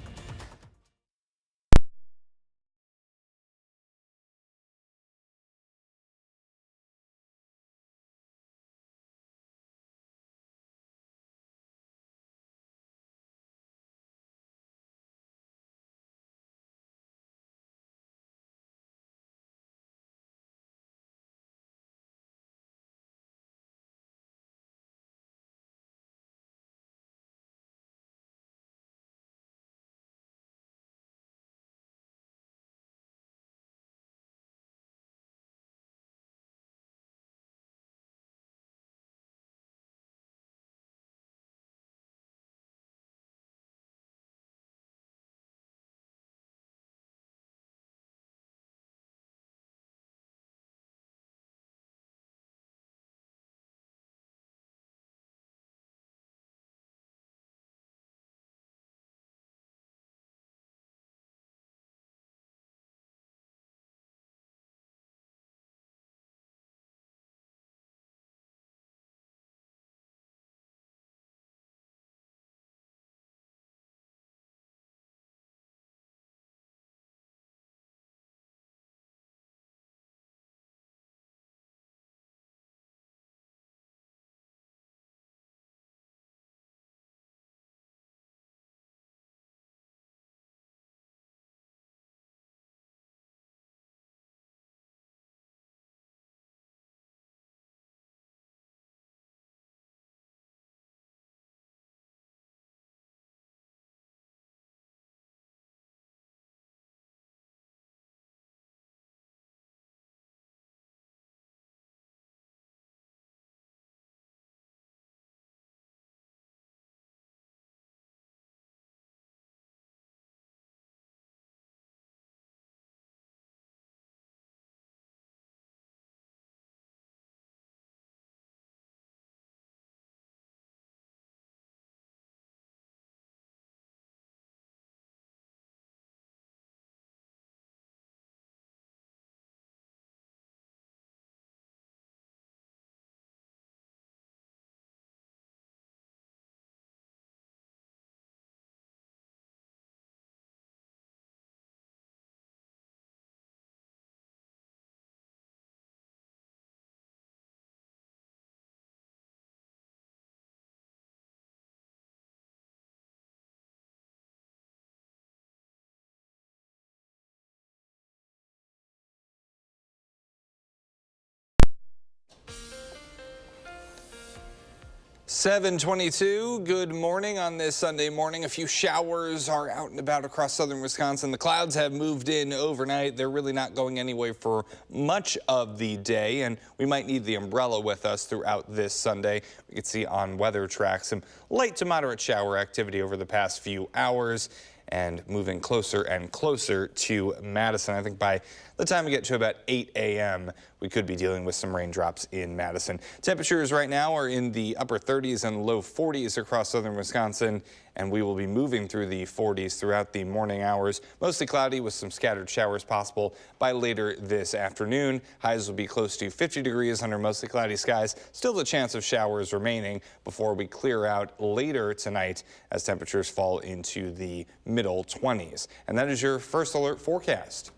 7:22. Good morning on this Sunday morning. A few showers are out and about across southern Wisconsin. The clouds have moved in overnight. They're really not going anywhere for much of the day, and we might need the umbrella with us throughout this Sunday. We can see on weather track some light to moderate shower activity over the past few hours, and moving closer and closer to Madison. I think by the time we get to about 8 a.m., we could be dealing with some raindrops in Madison. Temperatures right now are in the upper 30s and low 40s across southern Wisconsin, and we will be moving through the 40s throughout the morning hours. Mostly cloudy with some scattered showers possible by later this afternoon. Highs will be close to 50 degrees under mostly cloudy skies. Still the chance of showers remaining before we clear out later tonight as temperatures fall into the middle 20s. And that is your first alert forecast.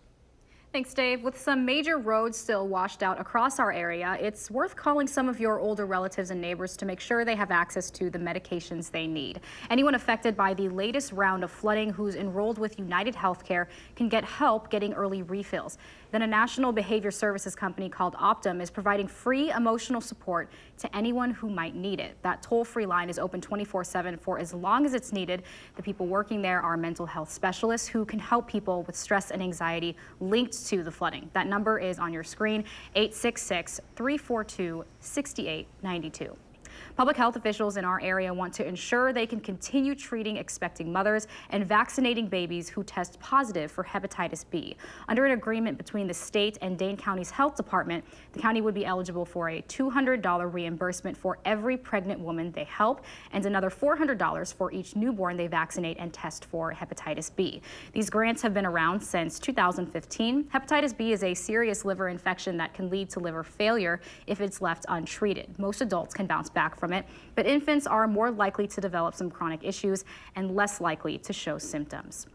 Thanks, Dave. With some major roads still washed out across our area, it's worth calling some of your older relatives and neighbors to make sure they have access to the medications they need. Anyone affected by the latest round of flooding who's enrolled with United Healthcare can get help getting early refills. Then a national behavior services company called Optum is providing free emotional support to anyone who might need it. That toll-free line is open 24/7 for as long as it's needed. The people working there are mental health specialists who can help people with stress and anxiety linked to the flooding. That number is on your screen, 866-342-6892. Public health officials in our area want to ensure they can continue treating expecting mothers and vaccinating babies who test positive for hepatitis B. Under an agreement between the state and Dane County's health department, the county would be eligible for a $200 reimbursement for every pregnant woman they help and another $400 for each newborn they vaccinate and test for hepatitis B. These grants have been around since 2015. Hepatitis B is a serious liver infection that can lead to liver failure if it's left untreated. Most adults can bounce back from it, but infants are more likely to develop some chronic issues and less likely to show symptoms.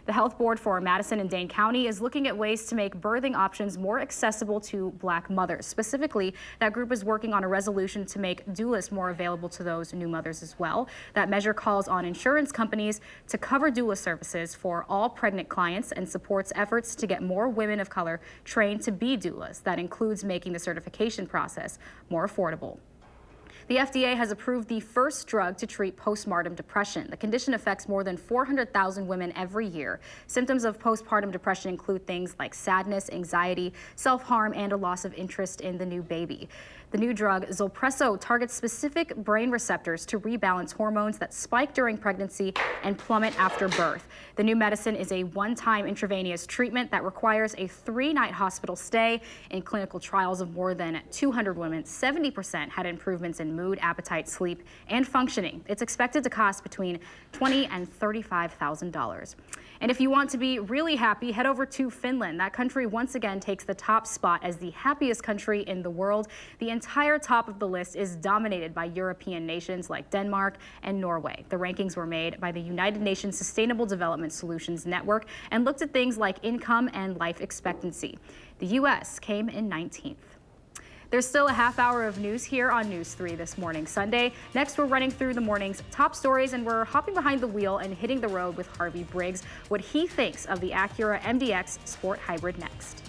The health board for Madison and Dane County is looking at ways to make birthing options more accessible to Black mothers. Specifically, that group is working on a resolution to make doulas more available to those new mothers as well. That measure calls on insurance companies to cover doula services for all pregnant clients and supports efforts to get more women of color trained to be doulas. That includes making the certification process more affordable. The FDA has approved the first drug to treat postpartum depression. The condition affects more than 400,000 women every year. Symptoms of postpartum depression include things like sadness, anxiety, self-harm, and a loss of interest in the new baby. The new drug, Zolpresso, targets specific brain receptors to rebalance hormones that spike during pregnancy and plummet after birth. The new medicine is a one-time intravenous treatment that requires a 3-night hospital stay. In clinical trials of more than 200 women, 70% had improvements in mood, appetite, sleep, and functioning. It's expected to cost between $20,000 and $35,000. And if you want to be really happy, head over to Finland. That country once again takes the top spot as the happiest country in the world. The entire top of the list is dominated by European nations like Denmark and Norway. The rankings were made by the United Nations Sustainable Development Solutions Network and looked at things like income and life expectancy. The U.S. came in 19th. There's still a half hour of news here on News 3 this morning, Sunday. Next, we're running through the morning's top stories, and we're hopping behind the wheel and hitting the road with Harvey Briggs, what he thinks of the Acura MDX Sport Hybrid next.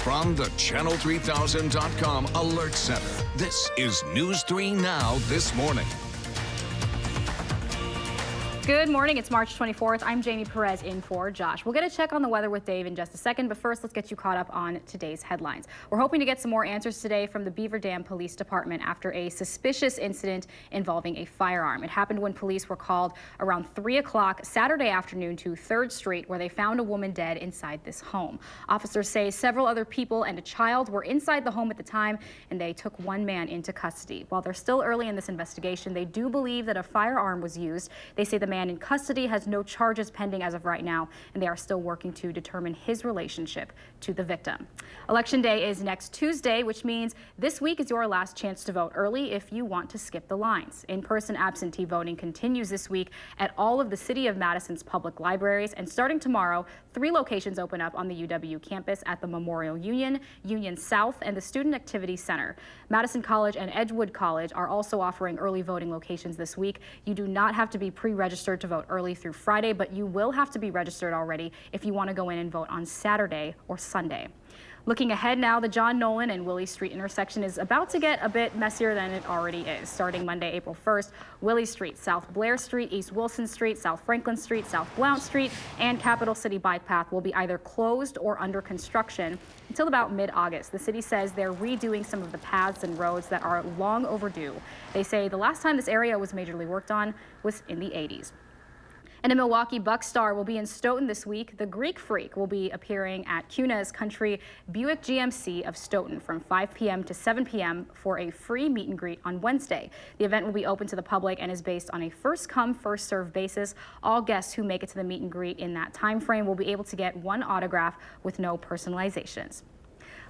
From the Channel3000.com Alert Center, this is News 3 Now this morning. Good morning. It's March 24th. I'm Jamie Perez in for Josh. We'll get a check on the weather with Dave in just a second, but first let's get you caught up on today's headlines. We're hoping to get some more answers today from the Beaver Dam Police Department after a suspicious incident involving a firearm. It happened when police were called around 3 o'clock Saturday afternoon to 3rd Street, where they found a woman dead inside this home. Officers say several other people and a child were inside the home at the time, and they took one man into custody. While they're still early in this investigation, they do believe that a firearm was used. They say the man in custody has no charges pending as of right now, and they are still working to determine his relationship to the victim. Election day is next Tuesday, which means this week is your last chance to vote early if you want to skip the lines. In-person absentee voting continues this week at all of the City of Madison's public libraries, and starting tomorrow, 3 locations open up on the UW campus at the Memorial Union, Union South, and the Student Activity Center. Madison College and Edgewood College are also offering early voting locations this week. You do not have to be pre-registered to vote early through Friday, but you will have to be registered already if you want to go in and vote on Saturday or Sunday. Looking ahead now, the John Nolan and Willie Street intersection is about to get a bit messier than it already is. Starting Monday, April 1st, Willie Street, South Blair Street, East Wilson Street, South Franklin Street, South Blount Street, and Capital City Bike Path will be either closed or under construction until about mid-August. The city says they're redoing some of the paths and roads that are long overdue. They say the last time this area was majorly worked on was in the 80s. And a Milwaukee Bucks star will be in Stoughton this week. The Greek Freak will be appearing at Cuna's Country Buick GMC of Stoughton from 5 p.m. to 7 p.m. for a free meet and greet on Wednesday. The event will be open to the public and is based on a first-come, first-served basis. All guests who make it to the meet and greet in that time frame will be able to get one autograph with no personalizations.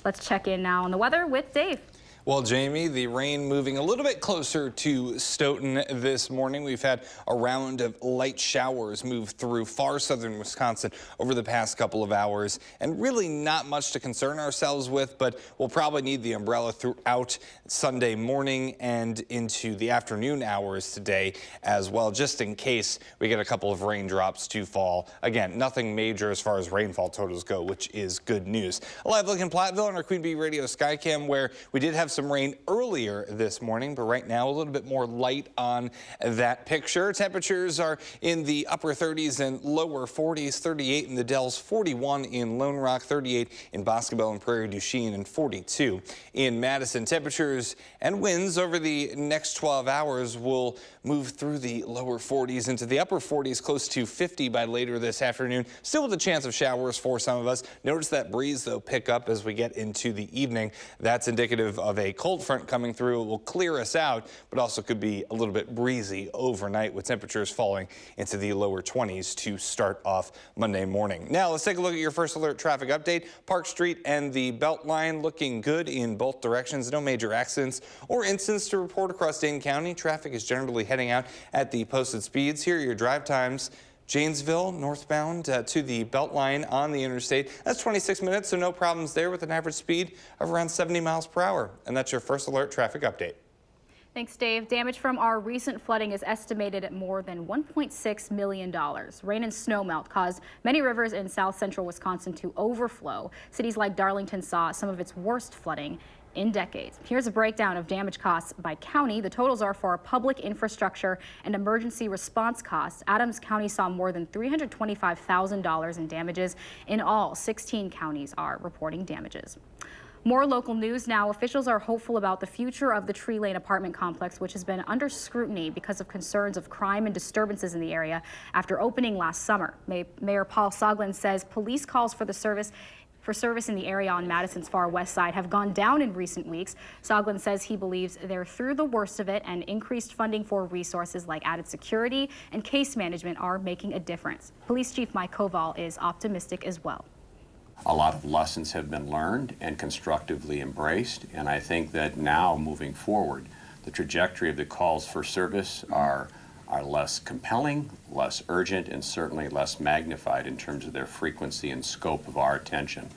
Let's check in now on the weather with Dave. Well, Jamie, the rain moving a little bit closer to Stoughton this morning. We've had a round of light showers move through far southern Wisconsin over the past couple of hours, and really not much to concern ourselves with, but we'll probably need the umbrella throughout Sunday morning and into the afternoon hours today as well, just in case we get a couple of raindrops to fall. Again, nothing major as far as rainfall totals go, which is good news. A live look in Platteville on our Queen Bee Radio Skycam, where we did have some rain earlier this morning, but right now a little bit more light on that picture. Temperatures are in the upper 30s and lower 40s, 38 in the Dells, 41 in Lone Rock, 38 in Boscobel and Prairie du Chien, and 42 in Madison. Temperatures and winds over the next 12 hours will move through the lower 40s into the upper 40s, close to 50 by later this afternoon. Still with a chance of showers for some of us. Notice that breeze, though, pick up as we get into the evening. That's indicative of a cold front coming through. It will clear us out, but also could be a little bit breezy overnight with temperatures falling into the lower 20s to start off Monday morning. Now let's take a look at your first alert traffic update. Park Street and the Beltline looking good in both directions. No major accidents or incidents to report across Dane County. Traffic is generally heading out at the posted speeds. Here are your drive times. Janesville northbound to the Beltline on the interstate. That's 26 minutes, so no problems there with an average speed of around 70 miles per hour. And that's your first alert traffic update. Thanks, Dave. Damage from our recent flooding is estimated at more than $1.6 million. Rain and snowmelt caused many rivers in south central Wisconsin to overflow. Cities like Darlington saw some of its worst flooding in decades. Here's a breakdown of damage costs by county. The totals are for public infrastructure and emergency response costs. Adams County saw more than $325,000 in damages. In all, 16 counties are reporting damages. More local news now. Officials are hopeful about the future of the Tree Lane apartment complex, which has been under scrutiny because of concerns of crime and disturbances in the area after opening last summer. Mayor Paul Soglin says police calls for service in the area on Madison's far west side have gone down in recent weeks. Soglin says he believes they're through the worst of it, and increased funding for resources like added security and case management are making a difference. Police Chief Mike Koval is optimistic as well. A lot of lessons have been learned and constructively embraced, and I think that now moving forward, the trajectory of the calls for service are less compelling, less urgent, and certainly less magnified in terms of their frequency and scope of our attention.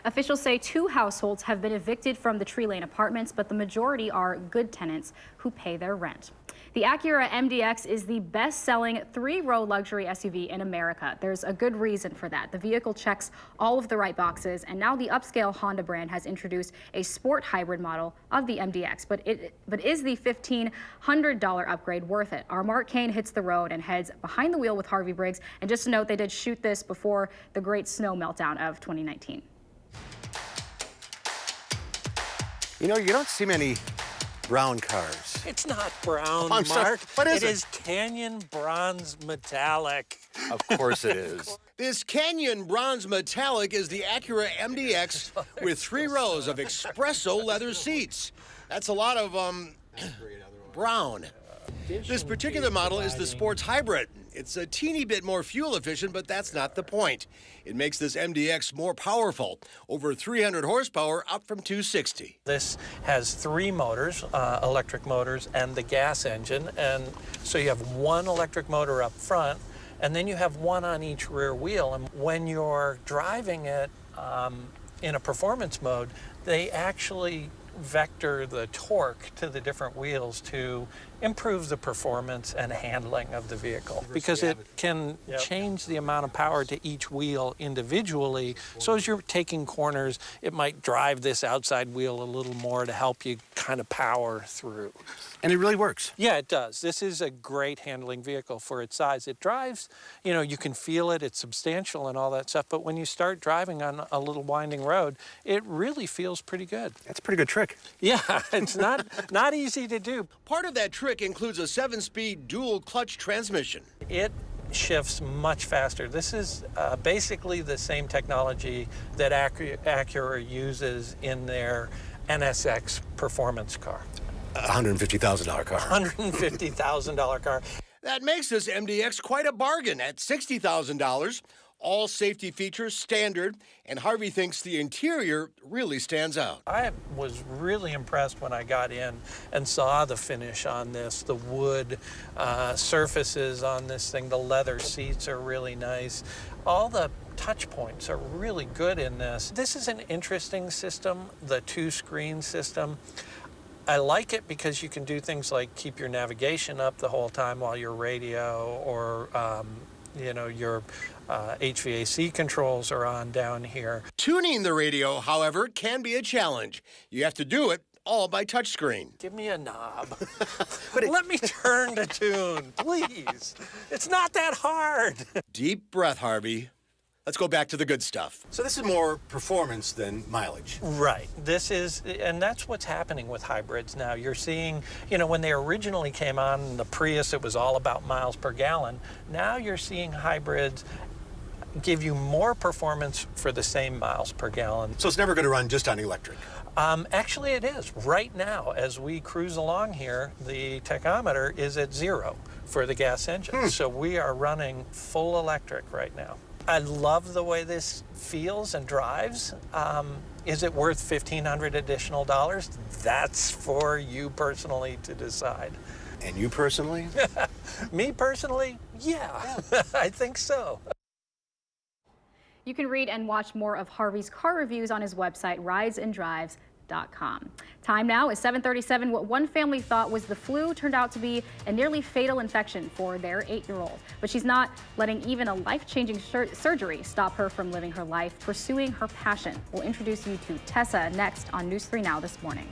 Officials say 2 households have been evicted from the Tree Lane apartments, but the majority are good tenants who pay their rent. The Acura MDX is the best-selling 3-row luxury SUV in America. There's a good reason for that. The vehicle checks all of the right boxes, and now the upscale Honda brand has introduced a sport hybrid model of the MDX. But is the $1,500 upgrade worth it? Our Mark Kane hits the road and heads behind the wheel with Harvey Briggs. And just to note, they did shoot this before the great snow meltdown of 2019. You know, you don't see many brown cars. It's not brown, I'm sorry, Mark. what is It it? is Canyon Bronze Metallic. Of course it is. This Canyon Bronze Metallic is the Acura MDX with 3 rows of espresso leather seats. That's a lot of, brown. This particular model is the Sports Hybrid. It's a teeny bit more fuel efficient, but that's not the point. It makes this MDX more powerful, over 300 horsepower, up from 260. This has 3 motors, electric motors, and the gas engine. And so you have 1 electric motor up front, and then you have 1 on each rear wheel. And when you're driving it in a performance mode, they actually vector the torque to the different wheels to improve the performance and handling of the vehicle, because it can change the amount of power to each wheel individually. So as you're taking corners, it might drive this outside wheel a little more to help you kind of power through. And it really works. Yeah, it does. This is a great handling vehicle for its size. It drives, you know, you can feel it, it's substantial and all that stuff, but when you start driving on a little winding road, it really feels pretty good. That's a pretty good trick. Yeah, it's not easy to do. Part of that trick includes a 7-speed dual clutch transmission. It shifts much faster. This is basically the same technology that Acura uses in their NSX performance car. $150,000 car. $150,000 car. That makes this MDX quite a bargain at $60,000. All safety features standard, and Harvey thinks the interior really stands out. I was really impressed when I got in and saw the finish on this, the wood surfaces on this thing, the leather seats are really nice. All the touch points are really good in this. This is an interesting system, the 2-screen system. I like it because you can do things like keep your navigation up the whole time while your radio or you know, your HVAC controls are on down here. Tuning the radio, however, can be a challenge. You have to do it all by touchscreen. Give me a knob. Let me turn to tune, please. It's not that hard. Deep breath, Harvey. Let's go back to the good stuff. So this is more performance than mileage. Right. This is, and that's what's happening with hybrids now. You're seeing, you know, when they originally came on, the Prius, it was all about miles per gallon. Now you're seeing hybrids give you more performance for the same miles per gallon. So it's never going to run just on electric? Actually, it is. Right now, as we cruise along here, the tachometer is at 0 for the gas engine. So we are running full electric right now. I love the way this feels and drives. Is it worth $1,500 additional dollars? That's for you personally to decide. And you personally? Me personally? Yeah. I think so. You can read and watch more of Harvey's car reviews on his website, ridesanddrives.com. Time now is 7:37. What one family thought was the flu turned out to be a nearly fatal infection for their 8-year-old. But she's not letting even a life-changing surgery stop her from living her life, pursuing her passion. We'll introduce you to Tessa next on News 3 Now this morning.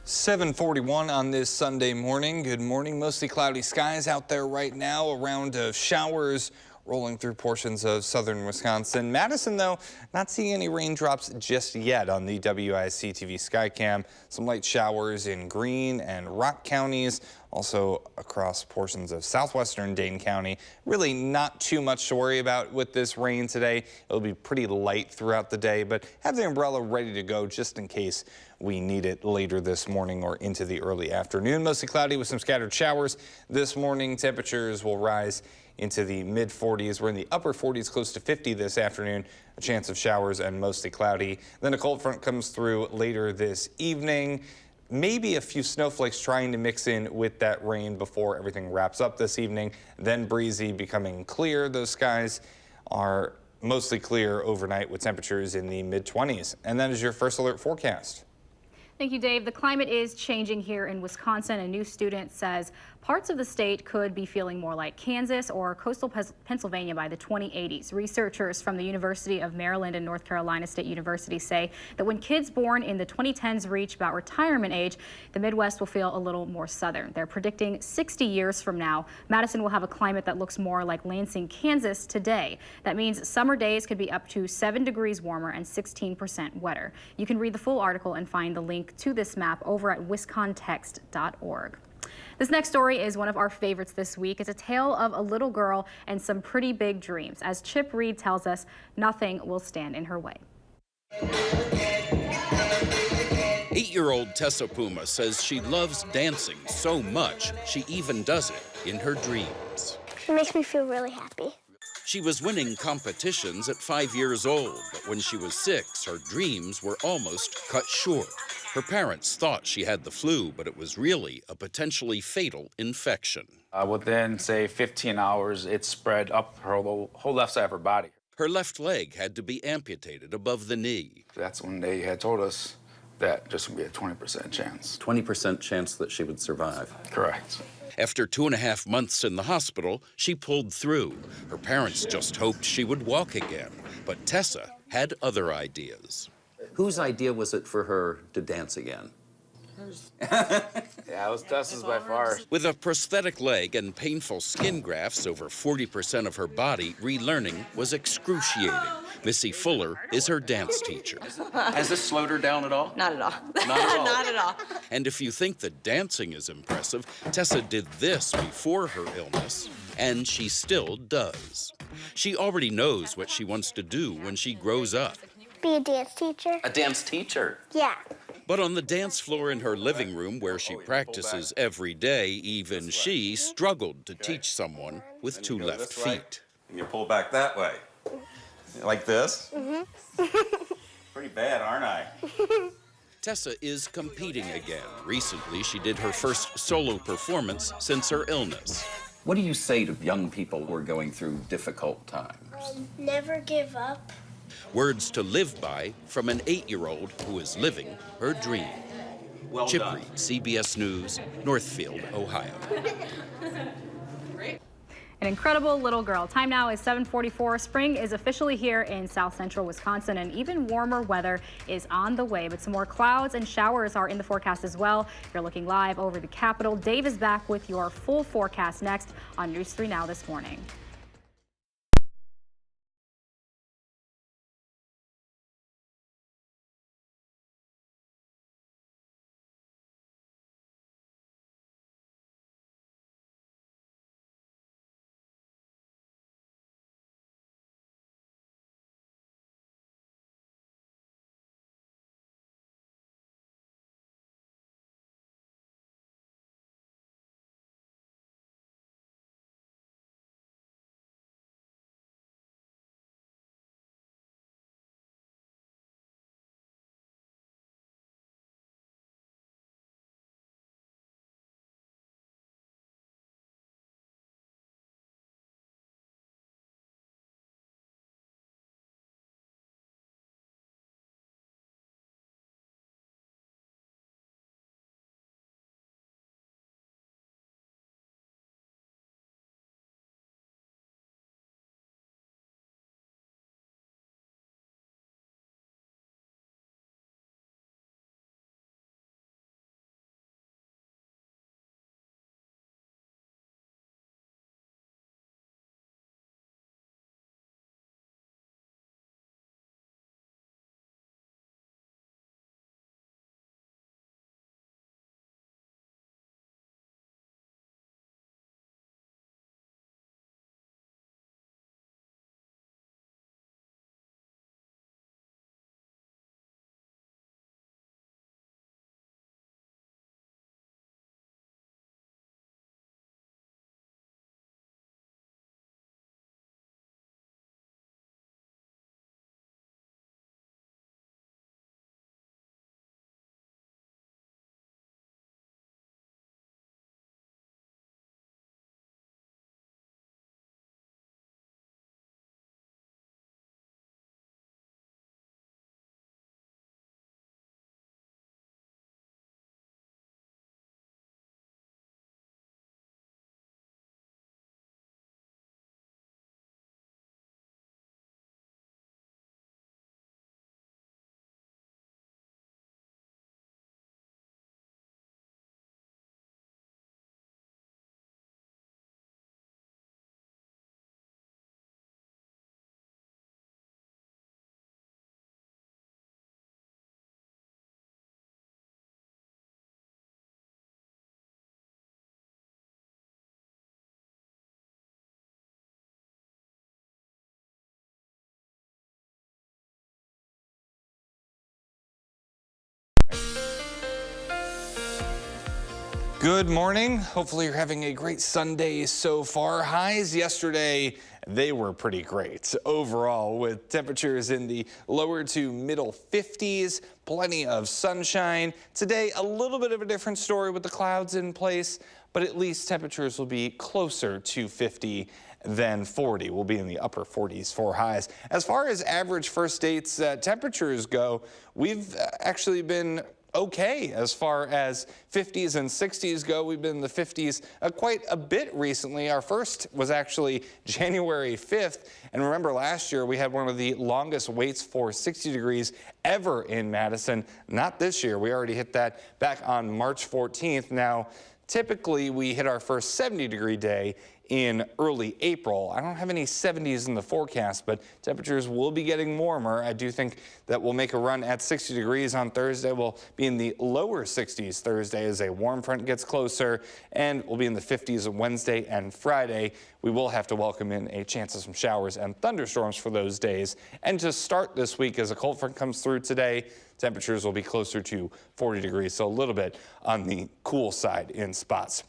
7:41 on this Sunday morning. Good morning. Mostly cloudy skies out there right now. A round of showers rolling through portions of southern Wisconsin. Madison, though, not seeing any raindrops just yet on the WISC-TV Skycam. Some light showers in Greene and Rock counties, also across portions of southwestern Dane County. Really not too much to worry about with this rain today. It'll be pretty light throughout the day, but have the umbrella ready to go just in case we need it later this morning or into the early afternoon. Mostly cloudy with some scattered showers this morning. Temperatures will rise into the mid 40s. We're in the upper 40s, close to 50 this afternoon. A chance of showers and mostly cloudy. Then a cold front comes through later this evening. Maybe a few snowflakes trying to mix in with that rain before everything wraps up this evening. Then breezy, becoming clear. Those skies are mostly clear overnight with temperatures in the mid 20s. And that is your first alert forecast. Thank you, Dave. The climate is changing here in Wisconsin. A new student says parts of the state could be feeling more like Kansas or coastal Pennsylvania by the 2080s. Researchers from the University of Maryland and North Carolina State University say that when kids born in the 2010s reach about retirement age, the Midwest will feel a little more southern. They're predicting 60 years from now, Madison will have a climate that looks more like Lansing, Kansas today. That means summer days could be up to 7 degrees warmer and 16% wetter. You can read the full article and find the link to this map over at wiscontext.org. This next story is one of our favorites this week. It's a tale of a little girl and some pretty big dreams. As Chip Reed tells us, nothing will stand in her way. 8-year-old Tessa Puma says she loves dancing so much, she even does it in her dreams. It makes me feel really happy. She was winning competitions at 5 years old, but when she was 6, her dreams were almost cut short. Her parents thought she had the flu, but it was really a potentially fatal infection. Within, say, 15 hours, it spread up her whole left side of her body. Her left leg had to be amputated above the knee. That's when they had told us that there's going to be a 20% chance. 20% chance that she would survive. Correct. After 2.5 months in the hospital, she pulled through. Her parents just hoped she would walk again, but Tessa had other ideas. Whose idea was it for her to dance again? Yeah, it was Tessa's by far. With a prosthetic leg and painful skin grafts over 40% of her body, relearning was excruciating. Missy Fuller is her dance teacher. Has this slowed her down at all? Not at all. Not at all. Not at all. And if you think the dancing is impressive, Tessa did this before her illness, and she still does. She already knows what she wants to do when she grows up. Be a dance teacher. A dance teacher? Yeah. But on the dance floor in her living room where she practices every day, even she struggled to teach someone with 2 left feet. And you pull back that way. Like this? Mm-hmm. Pretty bad, aren't I? Tessa is competing again. Recently, she did her first solo performance since her illness. What do you say to young people who are going through difficult times? Never give up. Words to live by from an 8-year-old who is living her dream. Well Chip done. Reed, CBS News, Northfield, Ohio. An incredible little girl. Time now is 7:44. Spring is officially here in south central Wisconsin, and even warmer weather is on the way. But some more clouds and showers are in the forecast as well. You're looking live over the Capitol. Dave is back with your full forecast next on News 3 Now this morning. Good morning. Hopefully you're having a great Sunday so far. Highs yesterday, they were pretty great overall, with temperatures in the lower to middle 50s, plenty of sunshine. Today, a little bit of a different story with the clouds in place, but at least temperatures will be closer to 50 than 40. We'll be in the upper 40s for highs. As far as average first dates temperatures go, we've actually been okay as far as 50s and 60s go. We've been in the 50s quite a bit recently. Our first was actually January 5th. And remember, last year we had one of the longest waits for 60 degrees ever in Madison. Not this year. We already hit that back on March 14th. Now, typically we hit our first 70-degree day in early April. I don't have any 70s in the forecast, but temperatures will be getting warmer. I do think that we'll make a run at 60 degrees on Thursday. We'll be in the lower 60s Thursday as a warm front gets closer, and we'll be in the 50s on Wednesday and Friday. We will have to welcome in a chance of some showers and thunderstorms for those days. And to start this week, as a cold front comes through today, temperatures will be closer to 40 degrees, so a little bit on the cool side in spots.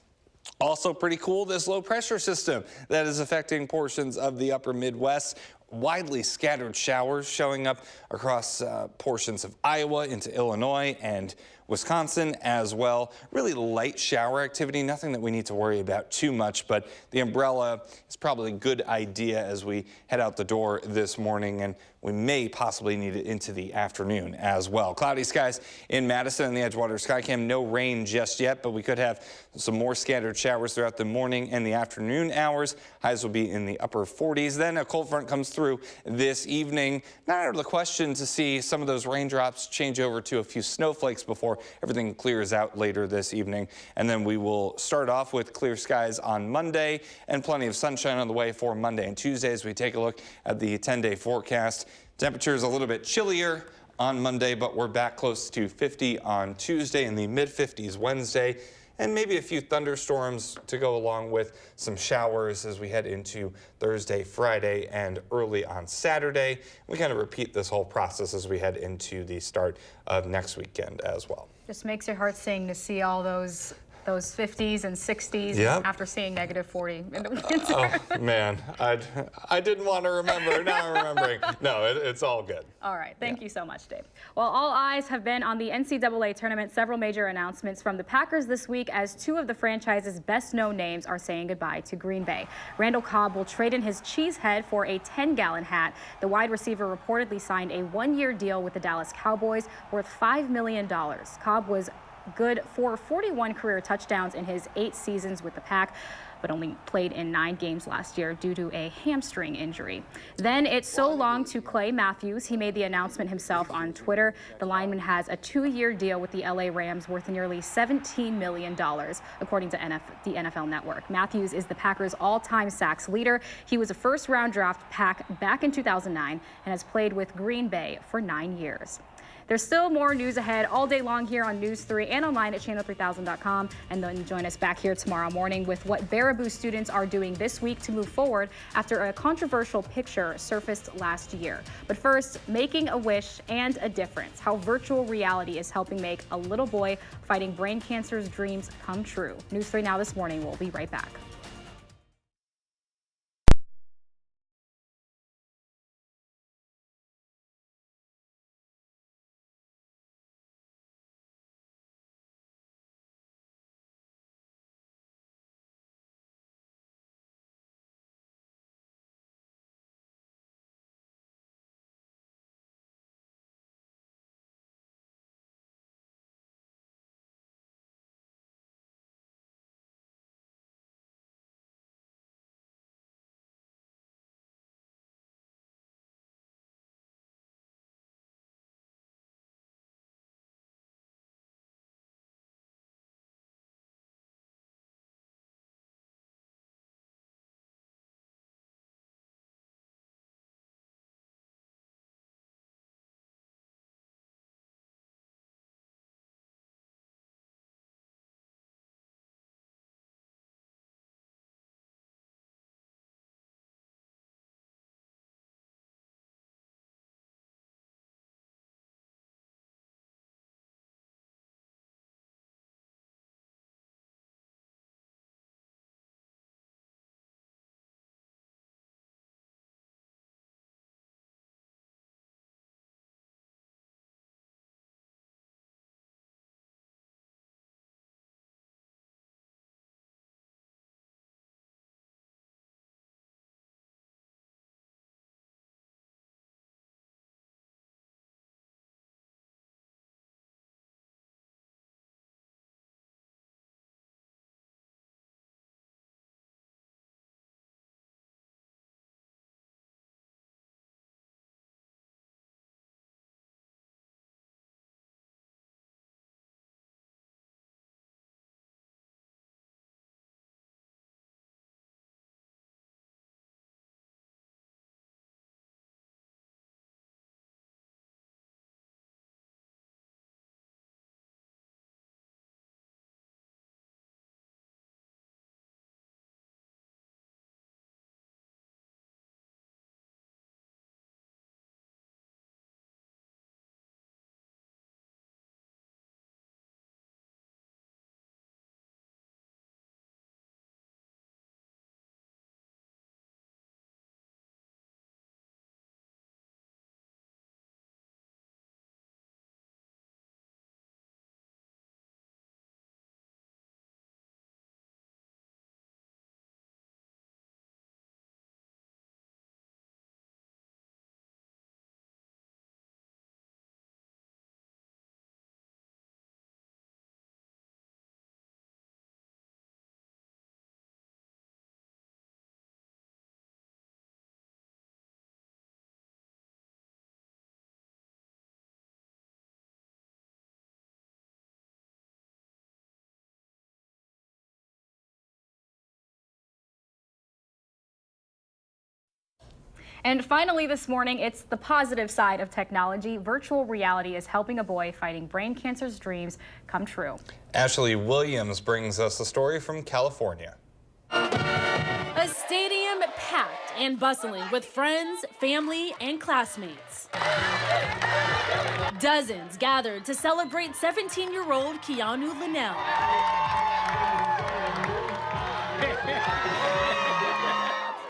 Also pretty cool, this low pressure system that is affecting portions of the upper Midwest. Widely scattered showers showing up across portions of Iowa into Illinois and Wisconsin as well. Really light shower activity, nothing that we need to worry about too much, but the umbrella is probably a good idea as we head out the door this morning, and we may possibly need it into the afternoon as well. Cloudy skies in Madison and the Edgewater Skycam. No rain just yet, but we could have some more scattered showers throughout the morning and the afternoon hours. Highs will be in the upper 40s. Then a cold front comes through this evening. Not out of the question to see some of those raindrops change over to a few snowflakes before everything clears out later this evening. And then we will start off with clear skies on Monday and plenty of sunshine on the way for Monday and Tuesday as we take a look at the 10-day forecast. Temperatures a little bit chillier on Monday, but we're back close to 50 on Tuesday, in the mid-50s Wednesday, and maybe a few thunderstorms to go along with some showers as we head into Thursday, Friday, and early on Saturday. We kind of repeat this whole process as we head into the start of next weekend as well. Just makes your heart sing to see all those 50s and 60s after seeing negative 40 in the winter. Oh, man, I didn't want to remember. Now I'm remembering. No, it's all good. All right. Thank you so much, Dave. Well, all eyes have been on the NCAA tournament. Several major announcements from the Packers this week as two of the franchise's best-known names are saying goodbye to Green Bay. Randall Cobb will trade in his cheese head for a 10-gallon hat. The wide receiver reportedly signed a one-year deal with the Dallas Cowboys worth $5 million. Cobb was good for 41 career touchdowns in his 8 seasons with the Pack, but only played in 9 games last year due to a hamstring injury. Then it's so long to Clay Matthews. He made the announcement himself on Twitter. The lineman has a 2-year deal with the LA Rams worth nearly $17 million, according to the NFL Network. Matthews is the Packers' all-time sacks leader. He was a first-round draft Pack back in 2009 and has played with Green Bay for 9 years. There's still more news ahead all day long here on News 3 and online at channel3000.com. And then join us back here tomorrow morning with what Baraboo students are doing this week to move forward after a controversial picture surfaced last year. But first, making a wish and a difference. How virtual reality is helping make a little boy fighting brain cancer's dreams come true. News 3 Now this morning. We'll be right back. And finally this morning, it's the positive side of technology. Virtual reality is helping a boy fighting brain cancer's dreams come true. Ashley Williams brings us a story from California. A stadium packed and bustling with friends, family, and classmates. Dozens gathered to celebrate 17-year-old Keanu Linnell.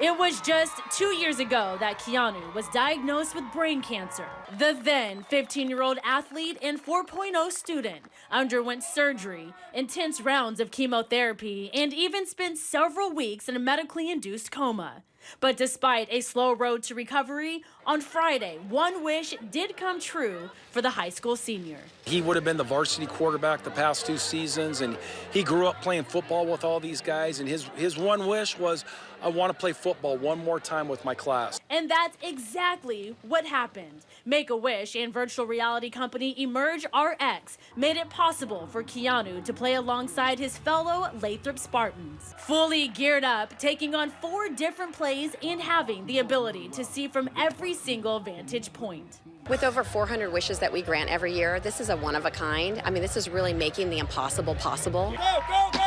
It was just 2 years ago that Keanu was diagnosed with brain cancer. The then 15-year-old athlete and 4.0 student underwent surgery, intense rounds of chemotherapy, and even spent several weeks in a medically induced coma. But despite a slow road to recovery, on Friday, one wish did come true for the high school senior. He would have been the varsity quarterback the past 2 seasons, and he grew up playing football with all these guys, and his one wish was, I want to play football one more time with my class. And that's exactly what happened. Make-A-Wish and virtual reality company Emerge RX made it possible for Keanu to play alongside his fellow Lathrop Spartans. Fully geared up, taking on 4 different plays and having the ability to see from every single vantage point. With over 400 wishes that we grant every year, this is a one of a kind. I mean, this is really making the impossible possible. Go, go, go!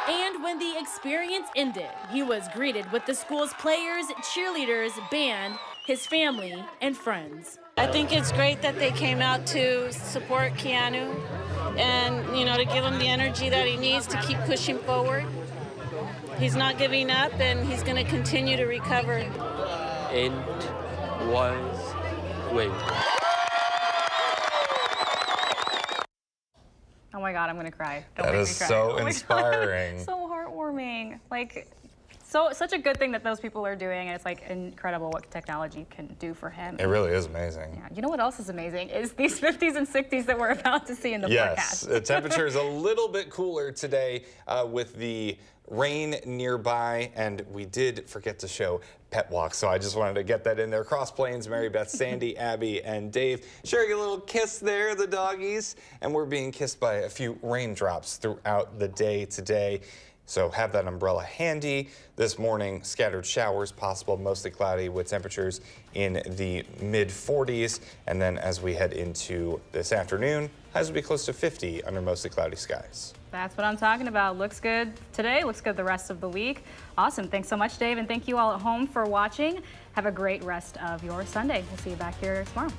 And when the experience ended, he was greeted with the school's players, cheerleaders, band, his family, and friends. I think it's great that they came out to support Keanu and, to give him the energy that he needs to keep pushing forward. He's not giving up, and he's going to continue to recover. It was great. Oh my God, I'm gonna cry. That is so inspiring. So heartwarming. Like, such a good thing that those people are doing, and it's like incredible what technology can do for him. It really is amazing. Yeah. You know what else is amazing is these 50s and 60s that we're about to see in the forecast. forecast. The temperature is a little bit cooler today with the rain nearby, and we did forget to show pet walks, so I just wanted to get that in there. Cross Plains, Mary Beth, Sandy, Abby, and Dave sharing a little kiss there, the doggies, and we're being kissed by a few raindrops throughout the day today. So have that umbrella handy. This morning, scattered showers possible, mostly cloudy with temperatures in the mid-40s. And then as we head into this afternoon, highs will be close to 50 under mostly cloudy skies. That's what I'm talking about. Looks good today, looks good the rest of the week. Awesome. Thanks so much, Dave, and thank you all at home for watching. Have a great rest of your Sunday. We'll see you back here tomorrow.